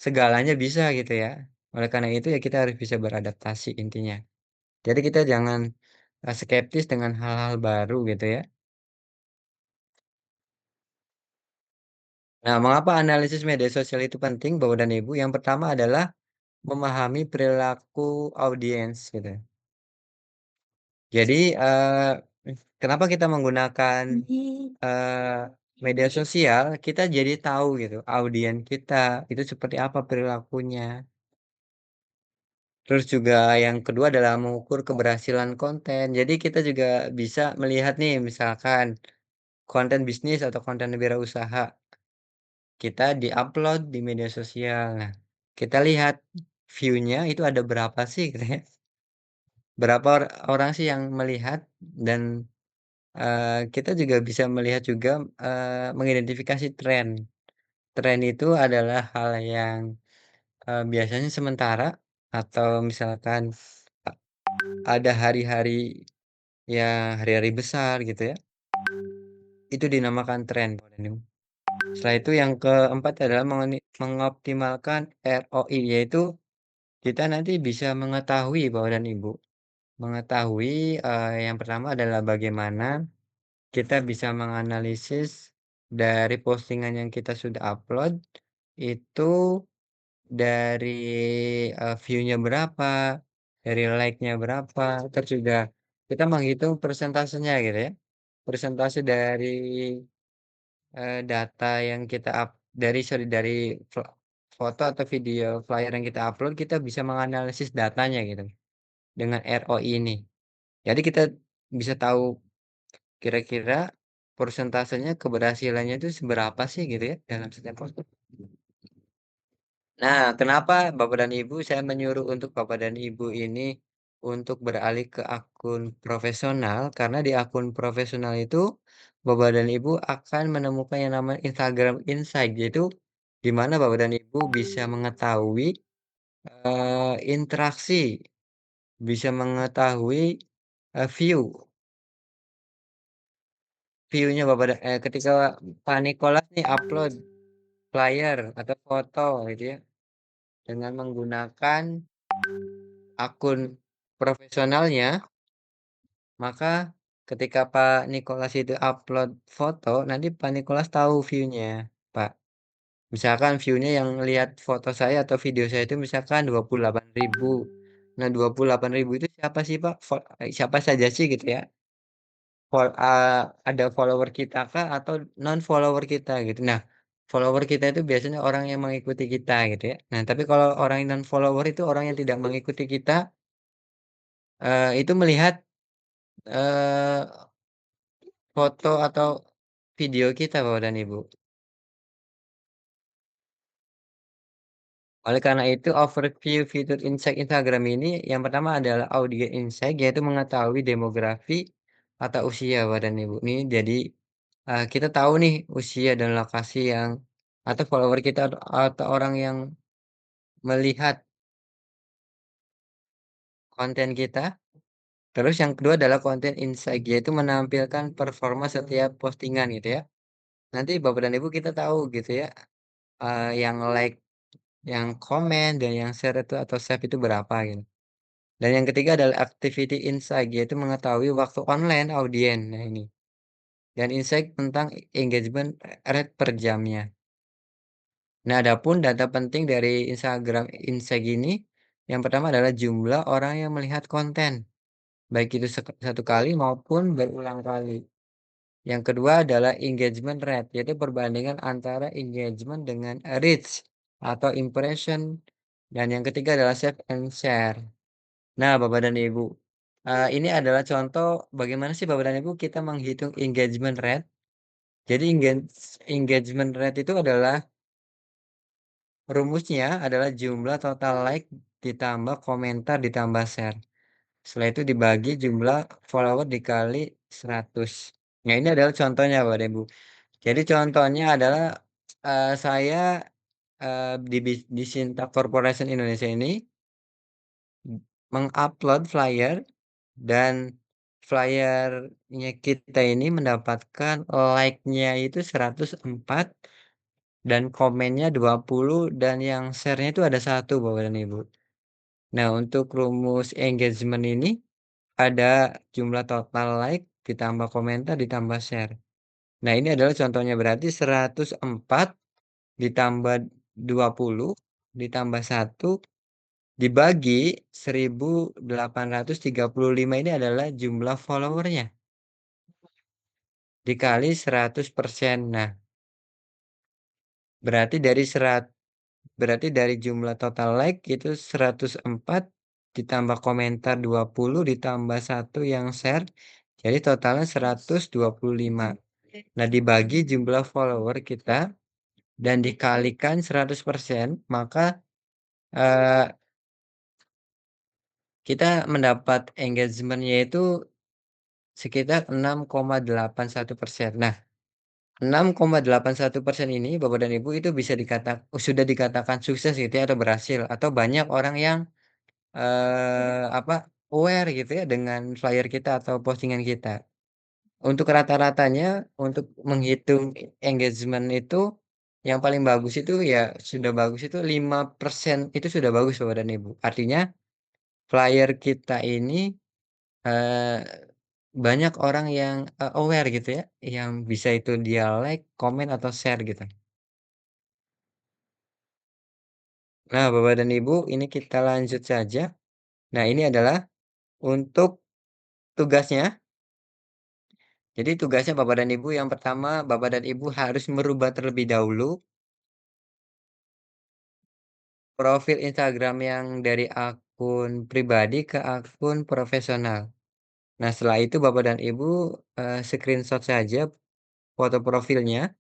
segalanya bisa gitu ya. Oleh karena itu ya kita harus bisa beradaptasi intinya. Jadi kita jangan, skeptis dengan hal-hal baru gitu ya. Nah, mengapa analisis media sosial itu penting Bapak dan Ibu? Yang pertama adalah memahami perilaku audiens gitu. Jadi, kenapa kita menggunakan, eee, media sosial, kita jadi tahu gitu audiens kita itu seperti apa perilakunya. Terus juga yang kedua adalah mengukur keberhasilan konten. Jadi kita juga bisa melihat nih misalkan konten bisnis atau konten wirausaha, kita di-upload di media sosial. Nah, kita lihat view-nya itu ada berapa sih gitu ya, berapa orang sih yang melihat dan, kita juga bisa melihat juga, mengidentifikasi tren. Tren itu adalah hal yang, biasanya sementara atau misalkan ada hari-hari ya hari-hari besar gitu ya, itu dinamakan tren. Setelah itu yang keempat adalah mengoptimalkan ROI, yaitu kita nanti bisa mengetahui Bapak dan Ibu, mengetahui, yang pertama adalah bagaimana kita bisa menganalisis dari postingan yang kita sudah upload, itu dari, view-nya berapa, dari like-nya berapa, terus juga kita menghitung persentasenya gitu ya. Persentase dari, data yang kita dari foto atau video flyer yang kita upload, kita bisa menganalisis datanya gitu, dengan ROI ini. Jadi kita bisa tahu kira-kira persentasenya keberhasilannya itu seberapa sih gitu ya, dalam setiap post. Nah, kenapa Bapak dan Ibu saya menyuruh untuk Bapak dan Ibu ini untuk beralih ke akun profesional, karena di akun profesional itu Bapak dan Ibu akan menemukan yang namanya Instagram Insight, yaitu di mana Bapak dan Ibu bisa mengetahui, interaksi, bisa mengetahui, view-nya ketika Pak Nikolas nih upload flyer atau foto gitu ya, dengan menggunakan akun profesionalnya, maka ketika Pak Nikolas itu upload foto, nanti Pak Nikolas tahu view-nya, Pak. Misalkan view-nya yang lihat foto saya atau video saya itu misalkan 28.000. Nah, 28.000 itu siapa sih, Pak? Siapa saja sih gitu ya? Ada follower kita kah atau non-follower kita gitu. Nah, follower kita itu biasanya orang yang mengikuti kita gitu ya. Nah, tapi kalau orang yang non-follower itu orang yang tidak mengikuti kita, itu melihat, eee, foto atau video kita Bapak dan Ibu. Oleh karena itu overview fitur insight Instagram ini yang pertama adalah audio insight, yaitu mengetahui demografi atau usia Bapak dan Ibu. Nih jadi, kita tahu nih usia dan lokasi yang atau follower kita atau orang yang melihat konten kita. Terus yang kedua adalah konten insight, yaitu menampilkan performa setiap postingan gitu ya. Nanti Bapak dan Ibu kita tahu gitu ya, yang like, yang komen, dan yang share itu atau save itu berapa gitu. Dan yang ketiga adalah activity insight, yaitu mengetahui waktu online audien. Nah ini. Dan insight tentang engagement rate per jamnya. Nah, adapun data penting dari Instagram Insight ini, yang pertama adalah jumlah orang yang melihat konten, baik itu satu kali maupun berulang kali. Yang kedua adalah engagement rate, yaitu perbandingan antara engagement dengan reach atau impression. Dan yang ketiga adalah save and share. Nah, Bapak dan Ibu, ini adalah contoh bagaimana sih Bapak dan Ibu kita menghitung engagement rate. Jadi engagement rate itu adalah rumusnya adalah jumlah total like ditambah komentar ditambah share. Setelah itu dibagi jumlah follower dikali 100. Nah, ini adalah contohnya Bapak dan Ibu. Jadi contohnya adalah, saya, di Sinta Corporation Indonesia ini mengupload flyer dan flyernya kita ini mendapatkan like-nya itu 104 dan komennya 20 dan yang share-nya itu ada 1 Bapak dan Ibu. Nah, untuk rumus engagement ini ada jumlah total like ditambah komentar ditambah share. Nah, ini adalah contohnya berarti 104 ditambah 20 ditambah 1 dibagi 1835 ini adalah jumlah followernya dikali 100%. Nah, berarti dari jumlah total like itu 104 ditambah komentar 20 ditambah 1 yang share jadi totalnya 125. Nah, dibagi jumlah follower kita dan dikalikan 100%, maka eh, kita mendapat engagement-nya itu sekitar 6,81%. Nah, 6,81% ini Bapak dan Ibu itu bisa sudah dikatakan sukses gitu ya atau berhasil atau banyak orang yang aware gitu ya dengan flyer kita atau postingan kita. Untuk rata-ratanya untuk menghitung engagement itu yang paling bagus itu ya sudah bagus itu 5% itu sudah bagus Bapak dan Ibu. Artinya flyer kita ini eee, banyak orang yang, aware gitu ya, yang bisa itu dia like, komen, atau share gitu. Nah, Bapak dan Ibu, ini kita lanjut saja. Nah, ini adalah untuk tugasnya. Jadi tugasnya Bapak dan Ibu yang pertama, Bapak dan Ibu harus merubah terlebih dahulu profil Instagram yang dari akun pribadi ke akun profesional. Nah, setelah itu Bapak dan Ibu, screenshot saja foto profilnya.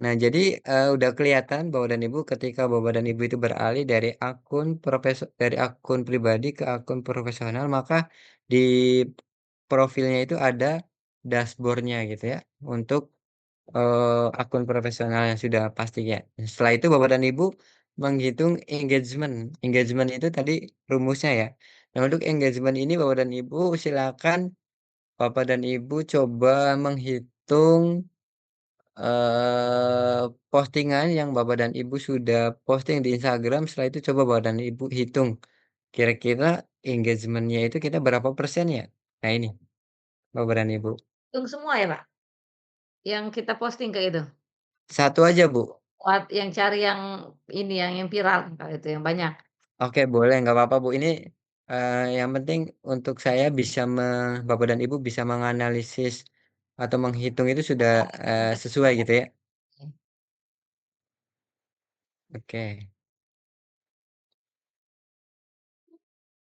Nah, jadi, udah kelihatan Bapak dan Ibu ketika Bapak dan Ibu itu beralih dari akun pribadi ke akun profesional, maka di profilnya itu ada dashboard-nya gitu ya, untuk, akun profesional yang sudah pastinya. Setelah itu Bapak dan Ibu menghitung engagement. Engagement itu tadi rumusnya ya. Nah, untuk engagement ini Bapak dan Ibu silakan Bapak dan Ibu coba menghitung postingan yang Bapak dan Ibu sudah posting di Instagram, setelah itu coba Bapak dan Ibu hitung, kira-kira engagement-nya itu kita berapa persen ya? Nah ini, Bapak dan Ibu. Hitung semua ya, Pak? Yang kita posting kayak itu? Satu aja, Bu. Yang cari yang ini, yang viral kalau itu, yang banyak? Oke boleh, nggak apa-apa, Bu. Ini, yang penting untuk saya Bapak dan Ibu bisa menganalisis atau menghitung itu sudah, sesuai gitu ya. Oke.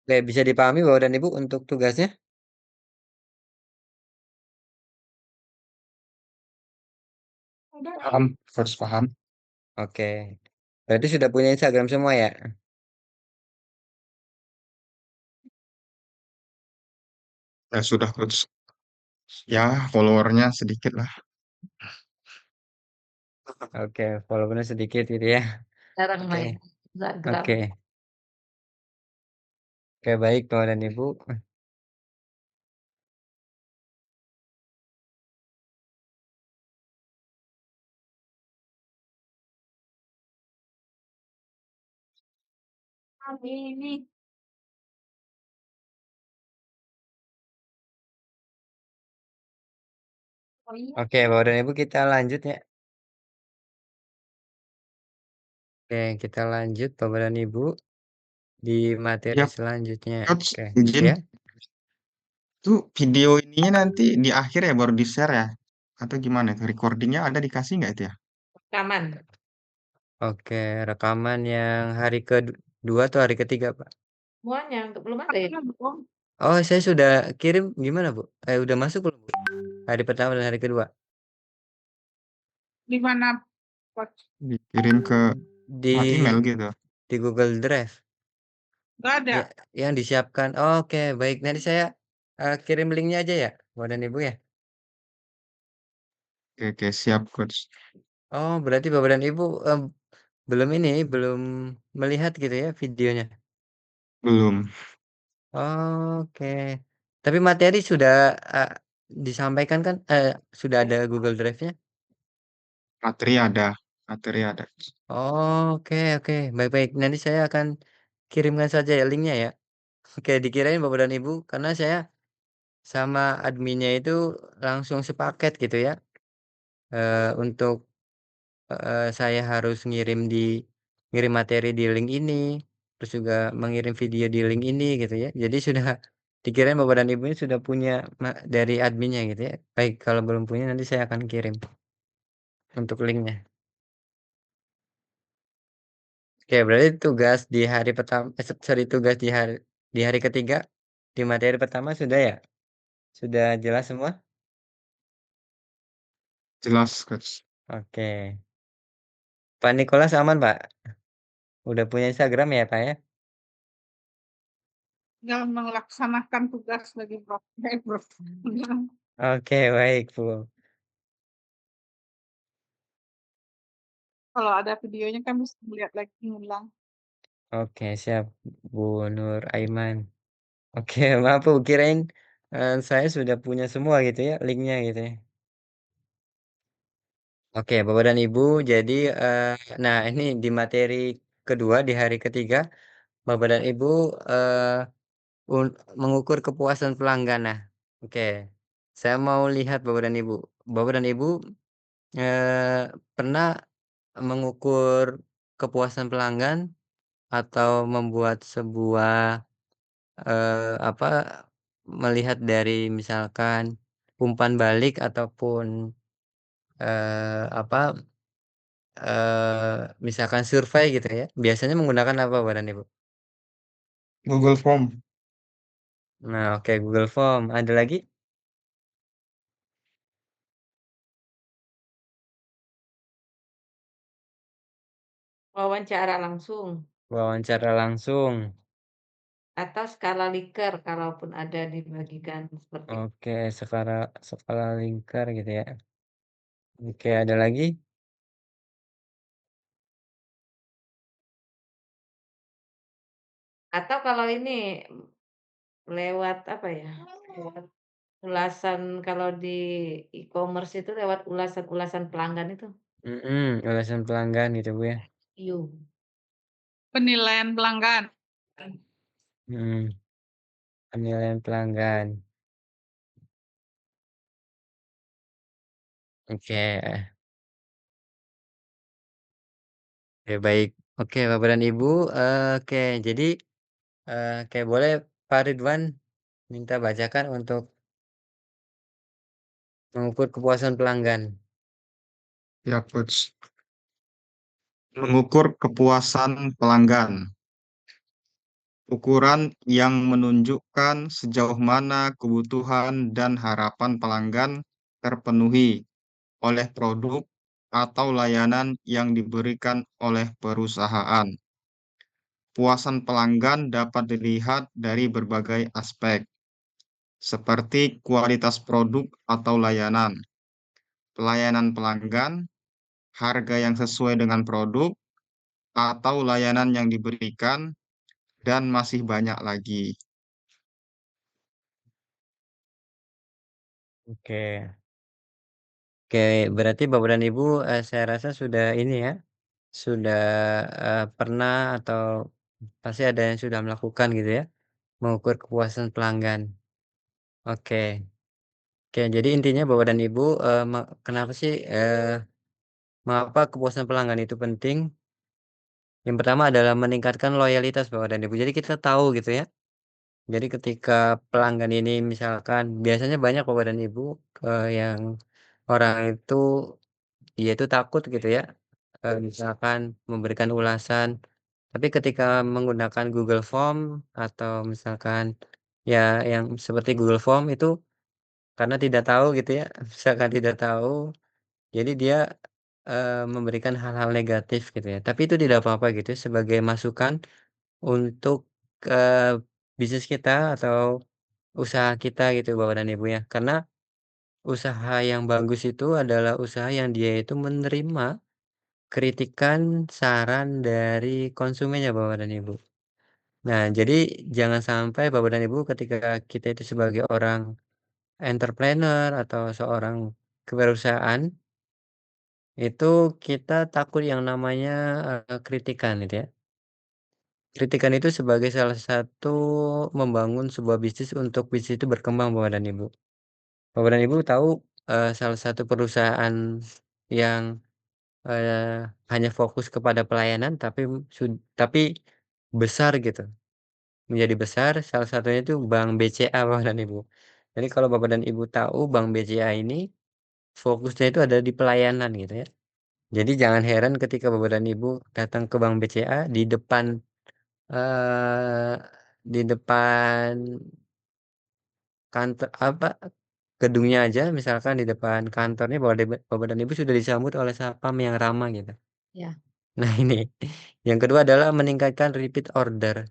Oke, bisa dipahami Bapak dan Ibu untuk tugasnya? Paham, harus paham. Oke. Berarti sudah punya Instagram semua ya? Ya sudah, Coach. Ya, followernya sedikit lah. Oke, followernya sedikit gitu ya. Jarang Oke, main Instagram. oke, oke baik Bapak dan Ibu. Ini. Oh iya. Oke, Bapak dan Ibu kita lanjut ya. Oke, kita lanjut Bapak dan Ibu di materi Ya, selanjutnya. Coach, Oke, izin. ya. Itu video ininya nanti di akhir ya baru di-share ya? Atau gimana itu? Recordingnya ada dikasih nggak itu ya? Rekaman. Oke, rekaman yang hari kedua atau hari ketiga, Pak? Semuanya, belum ada ya? Oh, saya sudah kirim gimana, Bu? Udah masuk belum, Bu? Hari pertama dan hari kedua. Di mana, Coach? Dikirim ke Di email gitu. di Google Drive. Nggak ada. Ya, yang disiapkan. Oke, baik. Nanti saya kirim linknya aja ya, Bapak dan Ibu ya. Oke, oke, siap, Coach. Oh, berarti Bapak dan Ibu belum melihat gitu ya videonya. Belum. Oke. Tapi materi sudah, disampaikan kan? Sudah ada Google Drive-nya? Materi ada, materi ada. Oke oke, baik baik. Nanti saya akan kirimkan saja ya linknya ya. Oke, dikirain Bapak dan Ibu, karena saya sama adminnya itu langsung sepaket gitu ya, untuk, saya harus ngirim materi di link ini, terus juga mengirim video di link ini gitu ya. Jadi sudah dikirain Bapak dan Ibunya sudah punya dari adminnya gitu ya. Baik, kalau belum punya nanti saya akan kirim untuk linknya. Oke, berarti tugas di hari pertama, sorry, tugas di hari ketiga di materi pertama sudah ya? Sudah jelas semua? Jelas, Coach. Oke. Pak Nikolas aman, Pak? Udah punya Instagram ya, Pak, ya? Tinggal melaksanakan tugas bagi Prof. Prof. Oke, baik, Bu. Kalau ada videonya kan bisa melihat lagi ngulang. Oke, siap, Bu Nur Aiman. Oke, maaf, Bu, kirain, saya sudah punya semua gitu ya, linknya gitu ya. Oke, Bapak dan Ibu, jadi, nah ini di materi kedua di hari ketiga, Bapak dan Ibu, mengukur kepuasan pelanggan. Nah, oke, saya mau lihat Bapak dan Ibu. Bapak dan Ibu, pernah mengukur kepuasan pelanggan atau membuat sebuah, apa, melihat dari misalkan umpan balik ataupun, apa, misalkan survei gitu ya, biasanya menggunakan apa Bapak dan Ibu? Google Form. Nah, oke, Google Form. Ada lagi? Wawancara langsung Wawancara langsung. atau skala Likert kalaupun ada dibagikan seperti itu. Oke, skala skala lingkar gitu ya. Oke, ada lagi? Atau kalau ini lewat apa ya? Lewat ulasan kalau di e-commerce itu lewat ulasan-ulasan pelanggan itu. Ulasan pelanggan gitu, Bu, ya. You. Penilaian pelanggan. Mhm, penilaian pelanggan. Oke, oke baik. Oke, Bapak dan Ibu, oke jadi, oke boleh Pak Ridwan minta bacakan untuk mengukur kepuasan pelanggan. Ya, Coach. Mengukur kepuasan pelanggan. Ukuran yang menunjukkan sejauh mana kebutuhan dan harapan pelanggan terpenuhi oleh produk atau layanan yang diberikan oleh perusahaan. Puasan pelanggan dapat dilihat dari berbagai aspek, seperti kualitas produk atau layanan, pelayanan pelanggan, harga yang sesuai dengan produk, atau layanan yang diberikan, dan masih banyak lagi. Oke. Oke, berarti Bapak dan Ibu, saya rasa sudah ini ya, sudah, pernah atau pasti ada yang sudah melakukan gitu ya, mengukur kepuasan pelanggan. Oke. Oke, jadi intinya Bapak dan Ibu, kenapa sih, mengapa kepuasan pelanggan itu penting? Yang pertama adalah meningkatkan loyalitas Bapak dan Ibu. Jadi kita tahu gitu ya. Jadi ketika pelanggan ini misalkan biasanya banyak Bapak dan Ibu, yang orang itu dia itu takut gitu ya, misalkan memberikan ulasan, tapi ketika menggunakan Google Form atau misalkan ya yang seperti Google Form itu karena tidak tahu gitu ya, misalkan tidak tahu, jadi dia, memberikan hal-hal negatif gitu ya. Tapi itu tidak apa-apa gitu ya, sebagai masukan untuk, bisnis kita atau usaha kita gitu Bapak dan Ibu ya. Karena usaha yang bagus itu adalah usaha yang dia itu menerima kritikan, saran dari konsumennya Bapak dan Ibu. Nah, jadi jangan sampai Bapak dan Ibu ketika kita itu sebagai orang entrepreneur atau seorang kewirausahaan, itu kita takut yang namanya, kritikan gitu ya. Kritikan itu sebagai salah satu membangun sebuah bisnis untuk bisnis itu berkembang Bapak dan Ibu. Bapak dan Ibu tahu, salah satu perusahaan yang, hanya fokus kepada pelayanan tapi besar gitu, menjadi besar salah satunya itu Bank BCA Bapak dan Ibu. Jadi kalau Bapak dan Ibu tahu Bank BCA ini fokusnya itu ada di pelayanan gitu ya. Jadi jangan heran ketika Bapak dan Ibu datang ke Bank BCA eee, di depan gedungnya aja misalkan di depan kantornya Bapak dan Ibu sudah disambut oleh satpam yang ramah gitu. Ya. Nah ini, yang kedua adalah meningkatkan repeat order.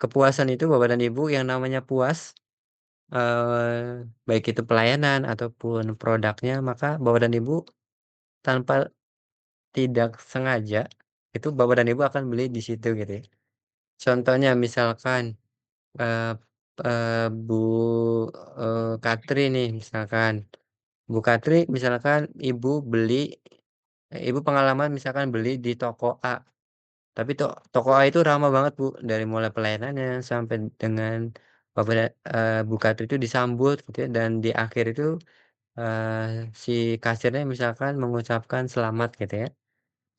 Kepuasan itu Bapak dan Ibu yang namanya puas, baik itu pelayanan ataupun produknya, maka Bapak dan Ibu tanpa tidak sengaja, itu Bapak dan Ibu akan beli di situ gitu ya. Contohnya misalkan, eee Bu, Katri nih misalkan, Bu Katri misalkan Ibu pengalaman misalkan beli di toko A, tapi toko A itu ramah banget Bu, dari mulai pelayanannya sampai dengan Bu Katri itu disambut gitu ya, dan di akhir itu, si kasirnya misalkan mengucapkan selamat gitu ya,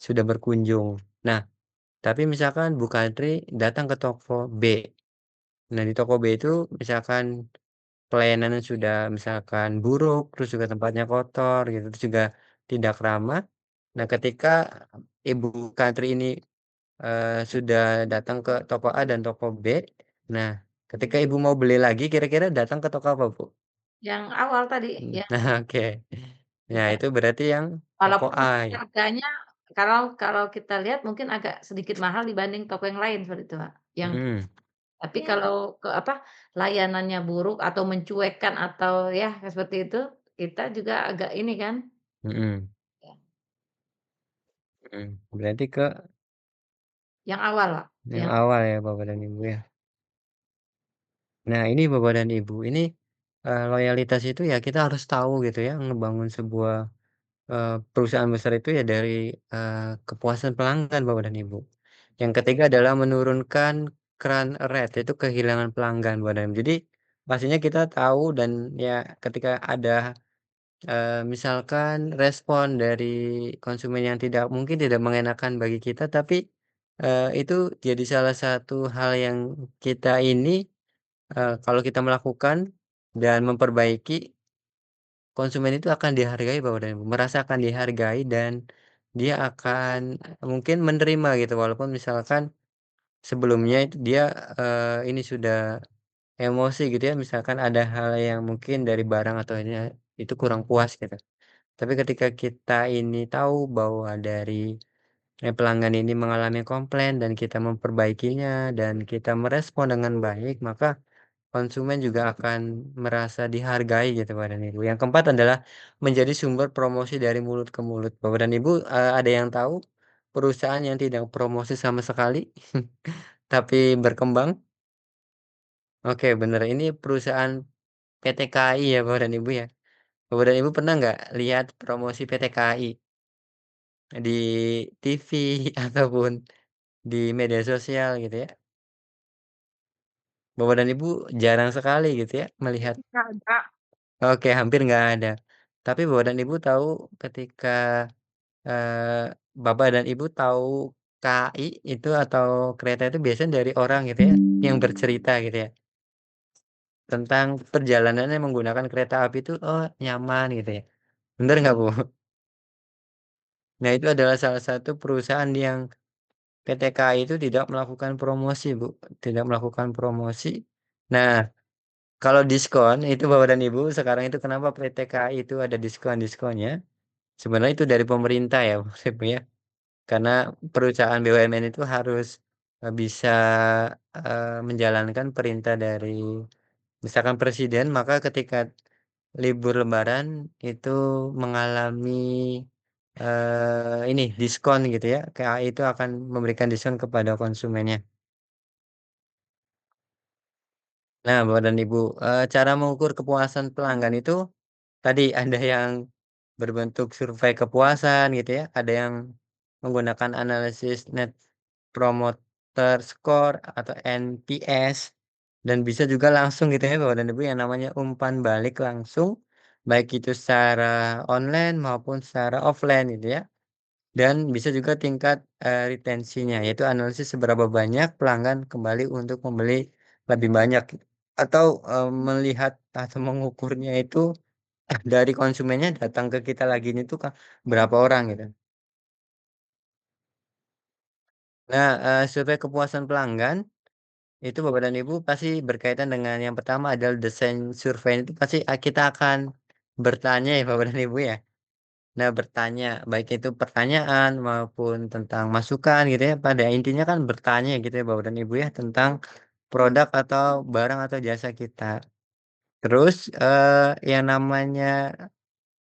sudah berkunjung. Nah, tapi misalkan Bu Katri datang ke toko B. Nah, di toko B itu misalkan pelayanannya sudah misalkan buruk, terus juga tempatnya kotor gitu, terus juga tidak ramah. Nah, ketika Ibu Katri ini, sudah datang ke toko A dan toko B, nah ketika Ibu mau beli lagi kira-kira datang ke toko apa, Bu? Yang awal tadi, ya. Nah, oke. Nah, Iya. itu berarti yang toko Walaupun A mungkin ya? harganya kalau kalau kita lihat mungkin agak sedikit mahal dibanding toko yang lain seperti itu, Kak. Mhm, Tapi kalau layanannya buruk atau mencuekkan atau ya seperti itu, kita juga agak ini kan. mhm, Ya. mhm. Berarti ke Yang awal, Kak. yang Yang awal ya, Bapak dan Ibu ya? Nah, ini Bapak dan Ibu, ini, loyalitas itu ya kita harus tahu gitu ya, ngebangun sebuah, perusahaan besar itu ya dari, kepuasan pelanggan Bapak dan Ibu. Yang ketiga adalah menurunkan churn rate, yaitu kehilangan pelanggan Bapak dan Ibu. Jadi, pastinya kita tahu dan ya ketika ada, misalkan respon dari konsumen yang mungkin tidak mengenakan bagi kita, tapi, itu jadi salah satu hal yang kita ini kalau kita melakukan dan memperbaiki, konsumen itu akan dihargai Bapak dan Ibu, merasa akan dihargai dan dia akan mungkin menerima gitu walaupun misalkan sebelumnya itu dia, ini sudah emosi gitu ya, misalkan ada hal yang mungkin dari barang atau ini itu kurang puas gitu. Tapi ketika kita ini tahu bahwa dari, pelanggan ini mengalami komplain dan kita memperbaikinya dan kita merespon dengan baik, maka konsumen juga akan merasa dihargai gitu Bapak dan Ibu. Yang keempat adalah menjadi sumber promosi dari mulut ke mulut. Bapak dan Ibu, ada yang tahu perusahaan yang tidak promosi sama sekali tapi berkembang? Oke bener, ini perusahaan PT KAI ya Bapak dan Ibu ya. Bapak dan Ibu pernah nggak lihat promosi PT KAI di TV ataupun di media sosial gitu ya? Bapak dan Ibu jarang sekali gitu ya melihat. Nggak ada. Oke, hampir nggak ada. Tapi Bapak dan Ibu tahu ketika, Bapak dan Ibu tahu KAI itu atau kereta itu biasanya dari orang gitu ya, yang bercerita gitu ya, tentang perjalanannya menggunakan kereta api itu, oh nyaman gitu ya. Bener nggak, Bu? Nah itu adalah salah satu perusahaan yang PT KAI itu tidak melakukan promosi, Bu, tidak melakukan promosi. Nah, kalau diskon itu Bapak dan Ibu sekarang itu kenapa PT KAI itu ada diskon-diskonnya, sebenarnya itu dari pemerintah ya, Bapak Ibu ya. Karena perusahaan BUMN itu harus, bisa, menjalankan perintah dari misalkan presiden, maka ketika libur lebaran itu mengalami, ini diskon gitu ya, KAI itu akan memberikan diskon kepada konsumennya. Nah, Bapak dan Ibu, cara mengukur kepuasan pelanggan itu tadi ada yang berbentuk survei kepuasan gitu ya, ada yang menggunakan analisis Net Promoter Score atau NPS, dan bisa juga langsung gitu ya Bapak dan Ibu yang namanya umpan balik langsung, baik itu secara online maupun secara offline gitu ya. Dan bisa juga tingkat, retensinya, yaitu analisis seberapa banyak pelanggan kembali untuk membeli lebih banyak atau, melihat atau mengukurnya itu dari konsumennya datang ke kita lagi ini tuh berapa orang gitu. Nah, survei kepuasan pelanggan itu Bapak dan Ibu pasti berkaitan dengan yang pertama adalah desain survei itu pasti, kita akan bertanya ya Bapak dan Ibu ya. Nah, bertanya, baik itu pertanyaan maupun tentang masukan gitu ya, pada intinya kan bertanya gitu ya Bapak dan Ibu ya, tentang produk atau barang atau jasa kita. Terus, yang namanya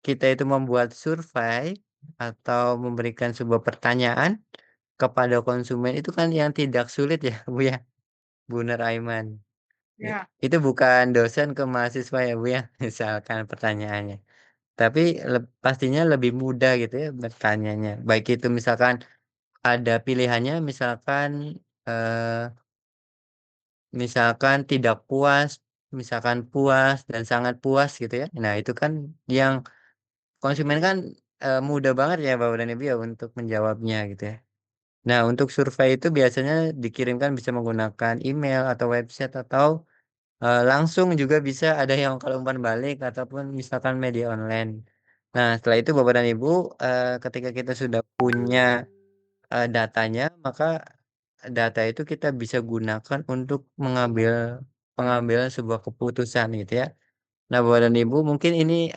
kita itu membuat survei atau memberikan sebuah pertanyaan kepada konsumen itu kan yang tidak sulit ya Bu ya, Bu Nuraiman. Ya, Itu bukan dosen ke mahasiswa ya Bu ya, misalkan pertanyaannya. Tapi pastinya lebih mudah gitu ya bertanyanya. Baik itu misalkan ada pilihannya eee, misalkan tidak puas, misalkan puas dan sangat puas gitu ya. Nah itu kan yang konsumen kan, mudah banget ya Bapak dan Ibu ya untuk menjawabnya gitu ya. Nah untuk survei itu biasanya dikirimkan bisa menggunakan email atau website atau, langsung juga bisa ada yang kalau umpan balik ataupun misalkan media online. Nah setelah itu Bapak dan Ibu, ketika kita sudah punya datanya, maka data itu kita bisa gunakan untuk pengambilan sebuah keputusan gitu ya. Nah, Bapak dan Ibu mungkin ini,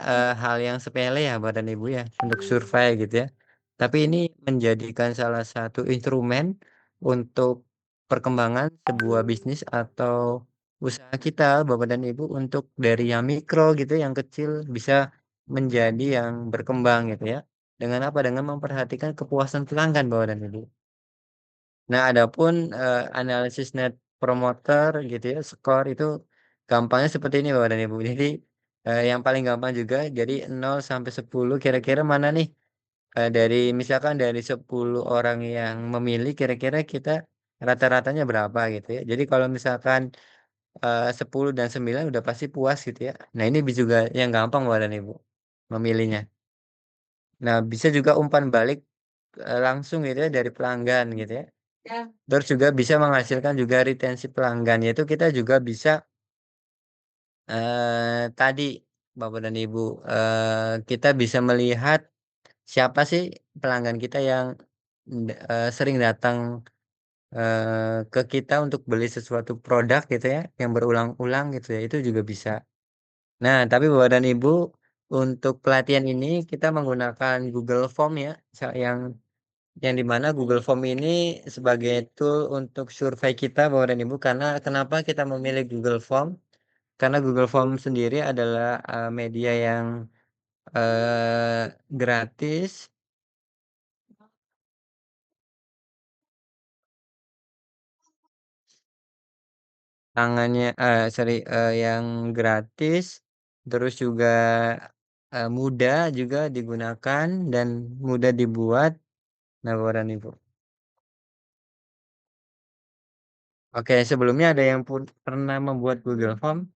hal yang sepele ya Bapak dan Ibu ya, untuk survei gitu ya. Tapi ini menjadikan salah satu instrumen untuk perkembangan sebuah bisnis atau usaha kita Bapak dan Ibu untuk dari yang mikro gitu, yang kecil bisa menjadi yang berkembang gitu ya. Dengan apa? Dengan memperhatikan kepuasan pelanggan Bapak dan Ibu. Nah, adapun, analisis Net Promoter gitu ya, skor itu gampangnya seperti ini Bapak dan Ibu. Jadi, yang paling gampang juga jadi 0 sampai 10 kira-kira mana nih, dari misalkan dari 10 orang yang memilih kira-kira kita rata-ratanya berapa gitu ya. Jadi kalau misalkan, 10 dan 9 udah pasti puas gitu ya. Nah, ini juga yang gampang Bapak dan Ibu, memilihnya. Nah, bisa juga umpan balik, langsung gitu ya dari pelanggan gitu ya. Ya. Terus juga bisa menghasilkan juga retensi pelanggan, yaitu kita juga bisa, tadi Bapak dan Ibu, kita bisa melihat siapa sih pelanggan kita yang sering datang, ke kita untuk beli sesuatu produk gitu ya, yang berulang-ulang gitu ya, itu juga bisa. Nah, tapi Bapak dan Ibu, untuk pelatihan ini kita menggunakan Google Form ya, yang di mana Google Form ini sebagai tool untuk survei kita Bapak dan Ibu, karena kenapa kita memilih Google Form, karena Google Form sendiri adalah, media yang, gratis, yang gratis, terus juga, mudah juga digunakan dan mudah dibuat. Nah Bapak dan Ibu. Oke, sebelumnya ada yang pernah membuat Google Form?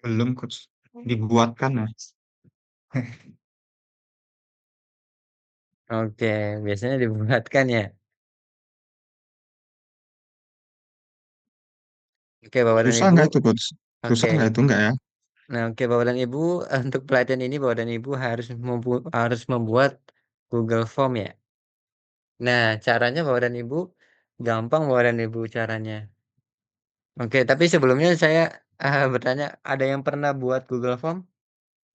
Belum Coach, dibuatkan ya. Oke, biasanya dibuatkan ya? Oke Bapak dan Susah Ibu, nggak itu Coach? oke. Susah nggak itu nggak ya? Nah, oke Bapak dan Ibu, untuk pelatihan ini Bapak dan Ibu harus membuat Google Form ya. Nah, caranya Bapak dan Ibu gampang Bapak dan Ibu caranya. Oke, tapi sebelumnya saya, bertanya, ada yang pernah buat Google Form?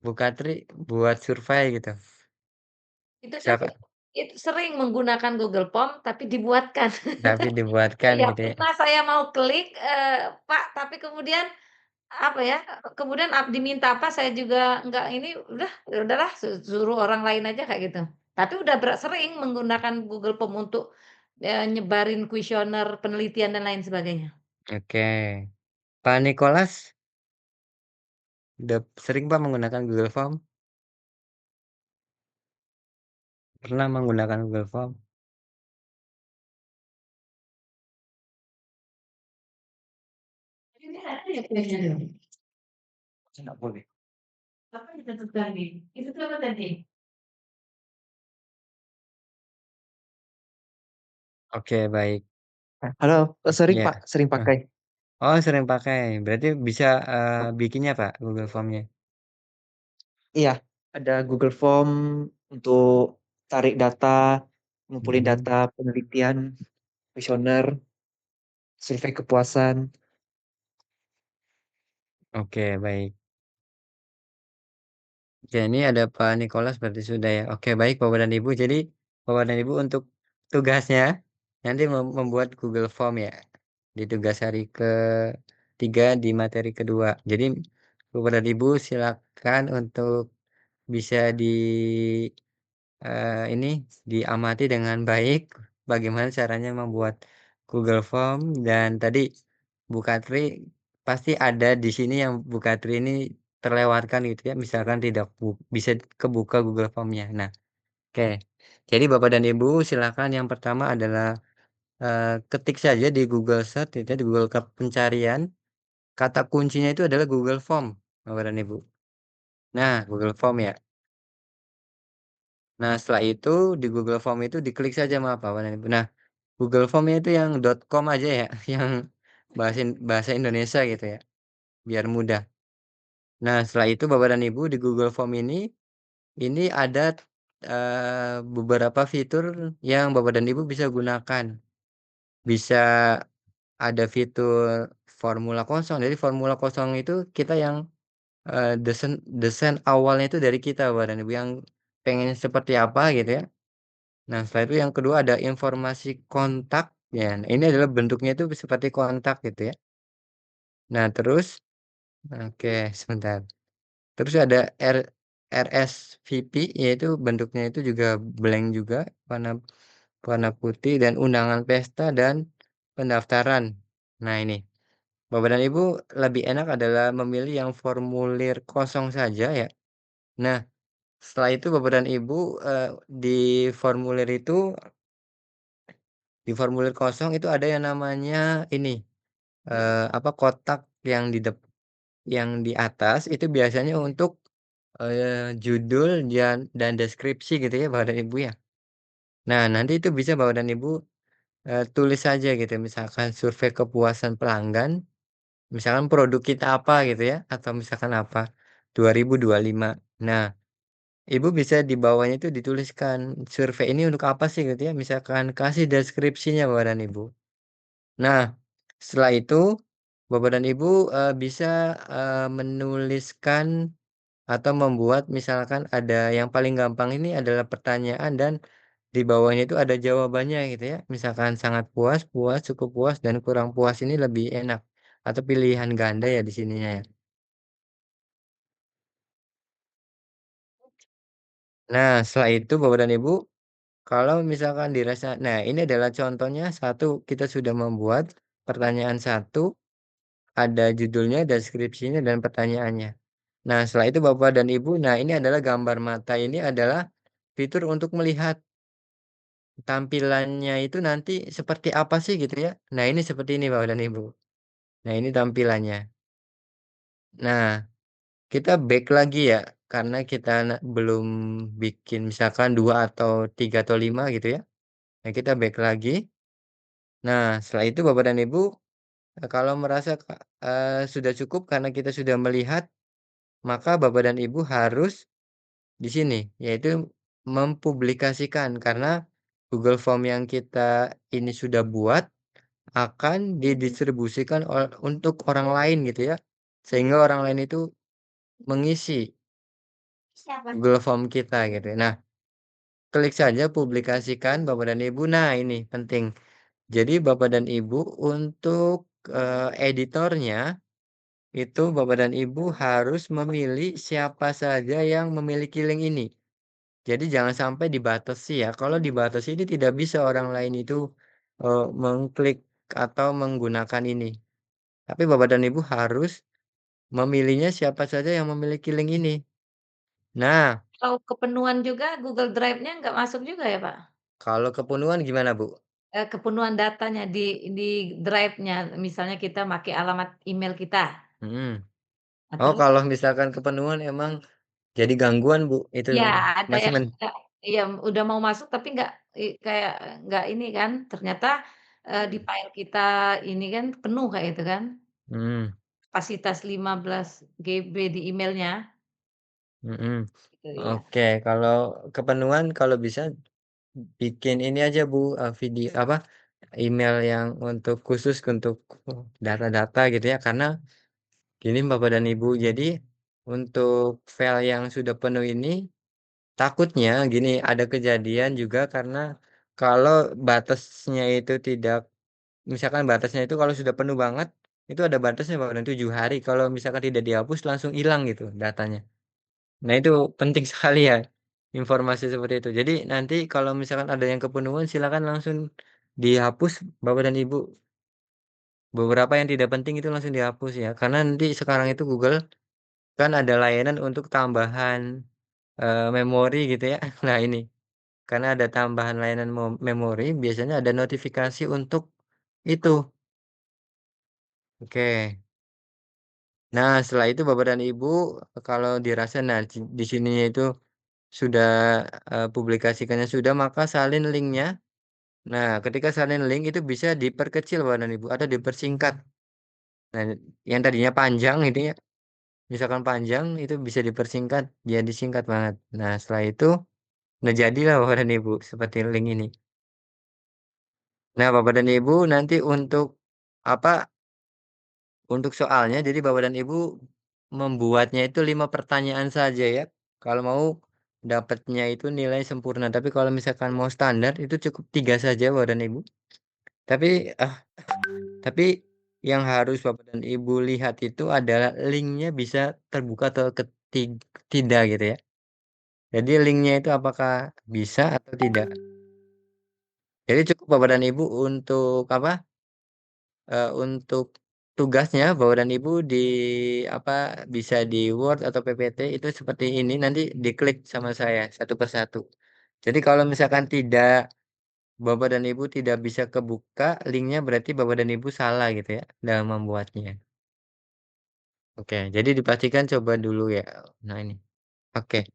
Bu Katri buat survei gitu? Itu kan Siapa? itu sering menggunakan Google Form tapi dibuatkan. Tapi dibuatkan Iya, gitu ya? pernah saya mau klik, Pak, tapi kemudian apa ya, kemudian diminta apa saya juga nggak ini, ya udahlah suruh orang lain aja kayak gitu. Tapi udah sering menggunakan Google Form untuk nyebarin kuesioner penelitian dan lain sebagainya. Oke. Pak Nikolas, udah sering Pak menggunakan Google Form? Pernah menggunakan Google Form? Ini ada ya kuesioner? Nggak boleh. Apa yang dicatat tadi? Itu tuh apa tadi? Oke, baik. Halo, sering Ya. Pak, sering Nah. pakai. Oh, sering pakai. Berarti bisa bikinnya Pak, Google Form-nya. Iya, ada Google Form untuk tarik data, ngumpulin Hmm. data penelitian, kuesioner, survei kepuasan. Oke, baik. Oke, ini ada Pak Nikolas berarti sudah ya. Oke, baik Bapak dan Ibu. Jadi Bapak dan Ibu untuk tugasnya nanti membuat Google Form ya. Di tugas hari ketiga di materi kedua. Jadi Bapak dan Ibu silakan untuk bisa ini diamati dengan baik bagaimana caranya membuat Google Form dan tadi Bu Katri pasti ada di sini yang Bu Katri ini terlewatkan gitu ya, misalkan tidak bisa kebuka Google Form-nya. Nah, oke. Jadi Bapak dan Ibu silakan yang pertama adalah ketik saja di Google Search itu ya, di Google pencarian, kata kuncinya itu adalah Google Form, Bapak dan Ibu. Nah, Google Form ya. Nah, setelah itu di Google Form itu diklik saja maaf Bapak dan Ibu. Nah, Google Form-nya itu yang .com aja ya, yang bahasa Indonesia gitu ya, biar mudah. Nah, setelah itu Bapak dan Ibu di Google Form ini ada beberapa fitur yang Bapak dan Ibu bisa gunakan. Bisa ada fitur formula kosong. Jadi formula kosong itu kita yang desain desain awalnya itu dari kita Bapak dan Ibu yang pengen seperti apa gitu ya. Nah, setelah itu yang kedua ada informasi kontak ya. Nah, ini adalah bentuknya itu seperti kontak gitu ya. Nah, terus oke, sebentar. Terus ada RSVP yaitu bentuknya itu juga blank juga, warna warna putih dan undangan pesta dan pendaftaran. Nah, ini Bapak dan Ibu lebih enak adalah memilih yang formulir kosong saja ya. Nah, setelah itu Bapak dan Ibu di formulir itu di formulir kosong itu ada yang namanya ini apa kotak yang yang di atas itu biasanya untuk judul dan deskripsi gitu ya Bapak dan Ibu ya. Nah, nanti itu bisa Bapak dan Ibu tulis saja gitu misalkan survei kepuasan pelanggan, misalkan produk kita apa gitu ya atau misalkan apa 2025. Nah, Ibu bisa di bawahnya itu dituliskan survei ini untuk apa sih gitu ya, misalkan kasih deskripsinya Bapak dan Ibu. Nah, setelah itu Bapak dan Ibu bisa menuliskan atau membuat misalkan ada yang paling gampang ini adalah pertanyaan dan di bawahnya itu ada jawabannya gitu ya. Misalkan sangat puas, puas, cukup puas, dan kurang puas ini lebih enak. Atau pilihan ganda ya di sininya ya. Nah, setelah itu Bapak dan Ibu, kalau misalkan dirasa, nah ini adalah contohnya satu kita sudah membuat pertanyaan satu, ada judulnya, deskripsinya, dan pertanyaannya. Nah, setelah itu Bapak dan Ibu, nah ini adalah gambar mata ini adalah fitur untuk melihat tampilannya itu nanti seperti apa sih gitu ya. Nah, ini seperti ini Bapak dan Ibu. Nah, ini tampilannya. Nah, kita back lagi ya, karena kita belum bikin misalkan 2 atau 3 atau 5 gitu ya. Nah, kita back lagi. Nah, setelah itu Bapak dan Ibu, kalau merasa sudah cukup karena kita sudah melihat, maka Bapak dan Ibu harus di sini, yaitu mempublikasikan karena Google Form yang kita ini sudah buat akan didistribusikan untuk orang lain gitu ya. Sehingga orang lain itu mengisi Google Form kita gitu. Nah, klik saja publikasikan Bapak dan Ibu. Nah, ini penting. Jadi Bapak dan Ibu untuk editornya itu Bapak dan Ibu harus memilih siapa saja yang memiliki link ini. Jadi jangan sampai dibatasi ya. Kalau dibatasi ini tidak bisa orang lain itu mengklik atau menggunakan ini. Tapi Bapak dan Ibu harus memilihnya siapa saja yang memiliki link ini. Nah, Kalau kepenuhan juga Google Drive-nya nggak masuk juga ya, Pak? kalau kepenuhan gimana, Bu? Kepenuhan datanya di drive-nya, misalnya kita pakai alamat email kita. Mhm. Nah, Oh, terus kalau misalkan kepenuhan emang jadi gangguan, Bu, itu ya ada masih yang iya udah mau masuk tapi nggak kayak nggak ini kan, ternyata, di file kita ini kan penuh kayak itu kan, mhm, kapasitas 15 GB di emailnya, mhm. gitu ya. Oke, kalau kepenuhan kalau bisa bikin ini aja, Bu, video apa, email yang untuk khusus untuk data-data gitu ya, karena gini Bapak dan Ibu, jadi untuk file yang sudah penuh ini takutnya gini, ada kejadian juga karena kalau batasnya itu tidak misalkan batasnya itu kalau sudah penuh banget, itu ada batasnya Bapak dan 7 hari, kalau misalkan tidak dihapus langsung hilang gitu datanya. Nah itu penting sekali ya, informasi seperti itu. Jadi nanti kalau misalkan ada yang kepenuhan silakan langsung dihapus Bapak dan Ibu. Beberapa yang tidak penting itu langsung dihapus ya, karena nanti sekarang itu Google kan ada layanan untuk tambahan, memori gitu ya. Nah ini, karena ada tambahan layanan memori biasanya ada notifikasi untuk itu. Oke. Nah setelah itu Bapak dan Ibu, kalau dirasa nah di sininya itu sudah, publikasikannya sudah, maka salin linknya. Nah, ketika salin link itu bisa diperkecil Bapak dan Ibu atau dipersingkat. Nah, yang tadinya panjang itu ya, misalkan panjang itu bisa dipersingkat jadi singkat banget. Nah, setelah itu, nah jadilah Bapak dan Ibu seperti link ini. Nah, Bapak dan Ibu nanti untuk apa, untuk soalnya jadi Bapak dan Ibu membuatnya itu 5 pertanyaan saja ya. Kalau mau dapatnya itu nilai sempurna, tapi kalau misalkan mau standar itu cukup 3 saja Bapak dan Ibu. Tapi, tapi yang harus Bapak dan Ibu lihat itu adalah linknya bisa terbuka atau tidak gitu ya. Jadi linknya itu apakah bisa atau tidak. Jadi cukup Bapak dan Ibu untuk apa, untuk tugasnya Bapak dan Ibu di apa, bisa di Word atau PPT itu seperti ini nanti diklik sama saya satu persatu. Jadi kalau misalkan tidak Bapak dan Ibu tidak bisa kebuka linknya berarti Bapak dan Ibu salah gitu ya dalam membuatnya. Oke, jadi dipastikan coba dulu ya. Nah ini, oke.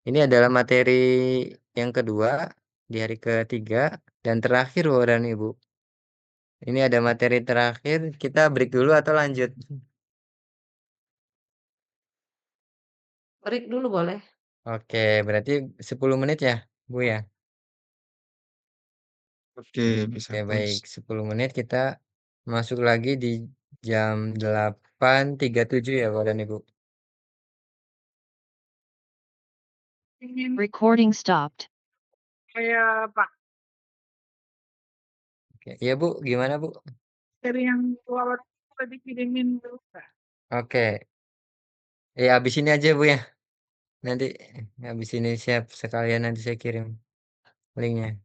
Ini adalah materi yang kedua di hari ketiga dan terakhir Bapak dan Ibu. Ini ada materi terakhir, kita break dulu atau lanjut? Break dulu boleh? Oke, berarti 10 menit ya, Bu ya? Oke, bisa Oke, terus. baik. 10 menit kita masuk lagi di jam 8.37 ya Bapak dan Ibu. Ingin Recording stopped. saya Pak Oke, iya Bu, gimana Bu? dari yang dua waktu udah dikirimin dulu Pak. Oke, ya habis ini aja Bu ya. Nanti habis ini siap sekalian nanti saya kirim linknya.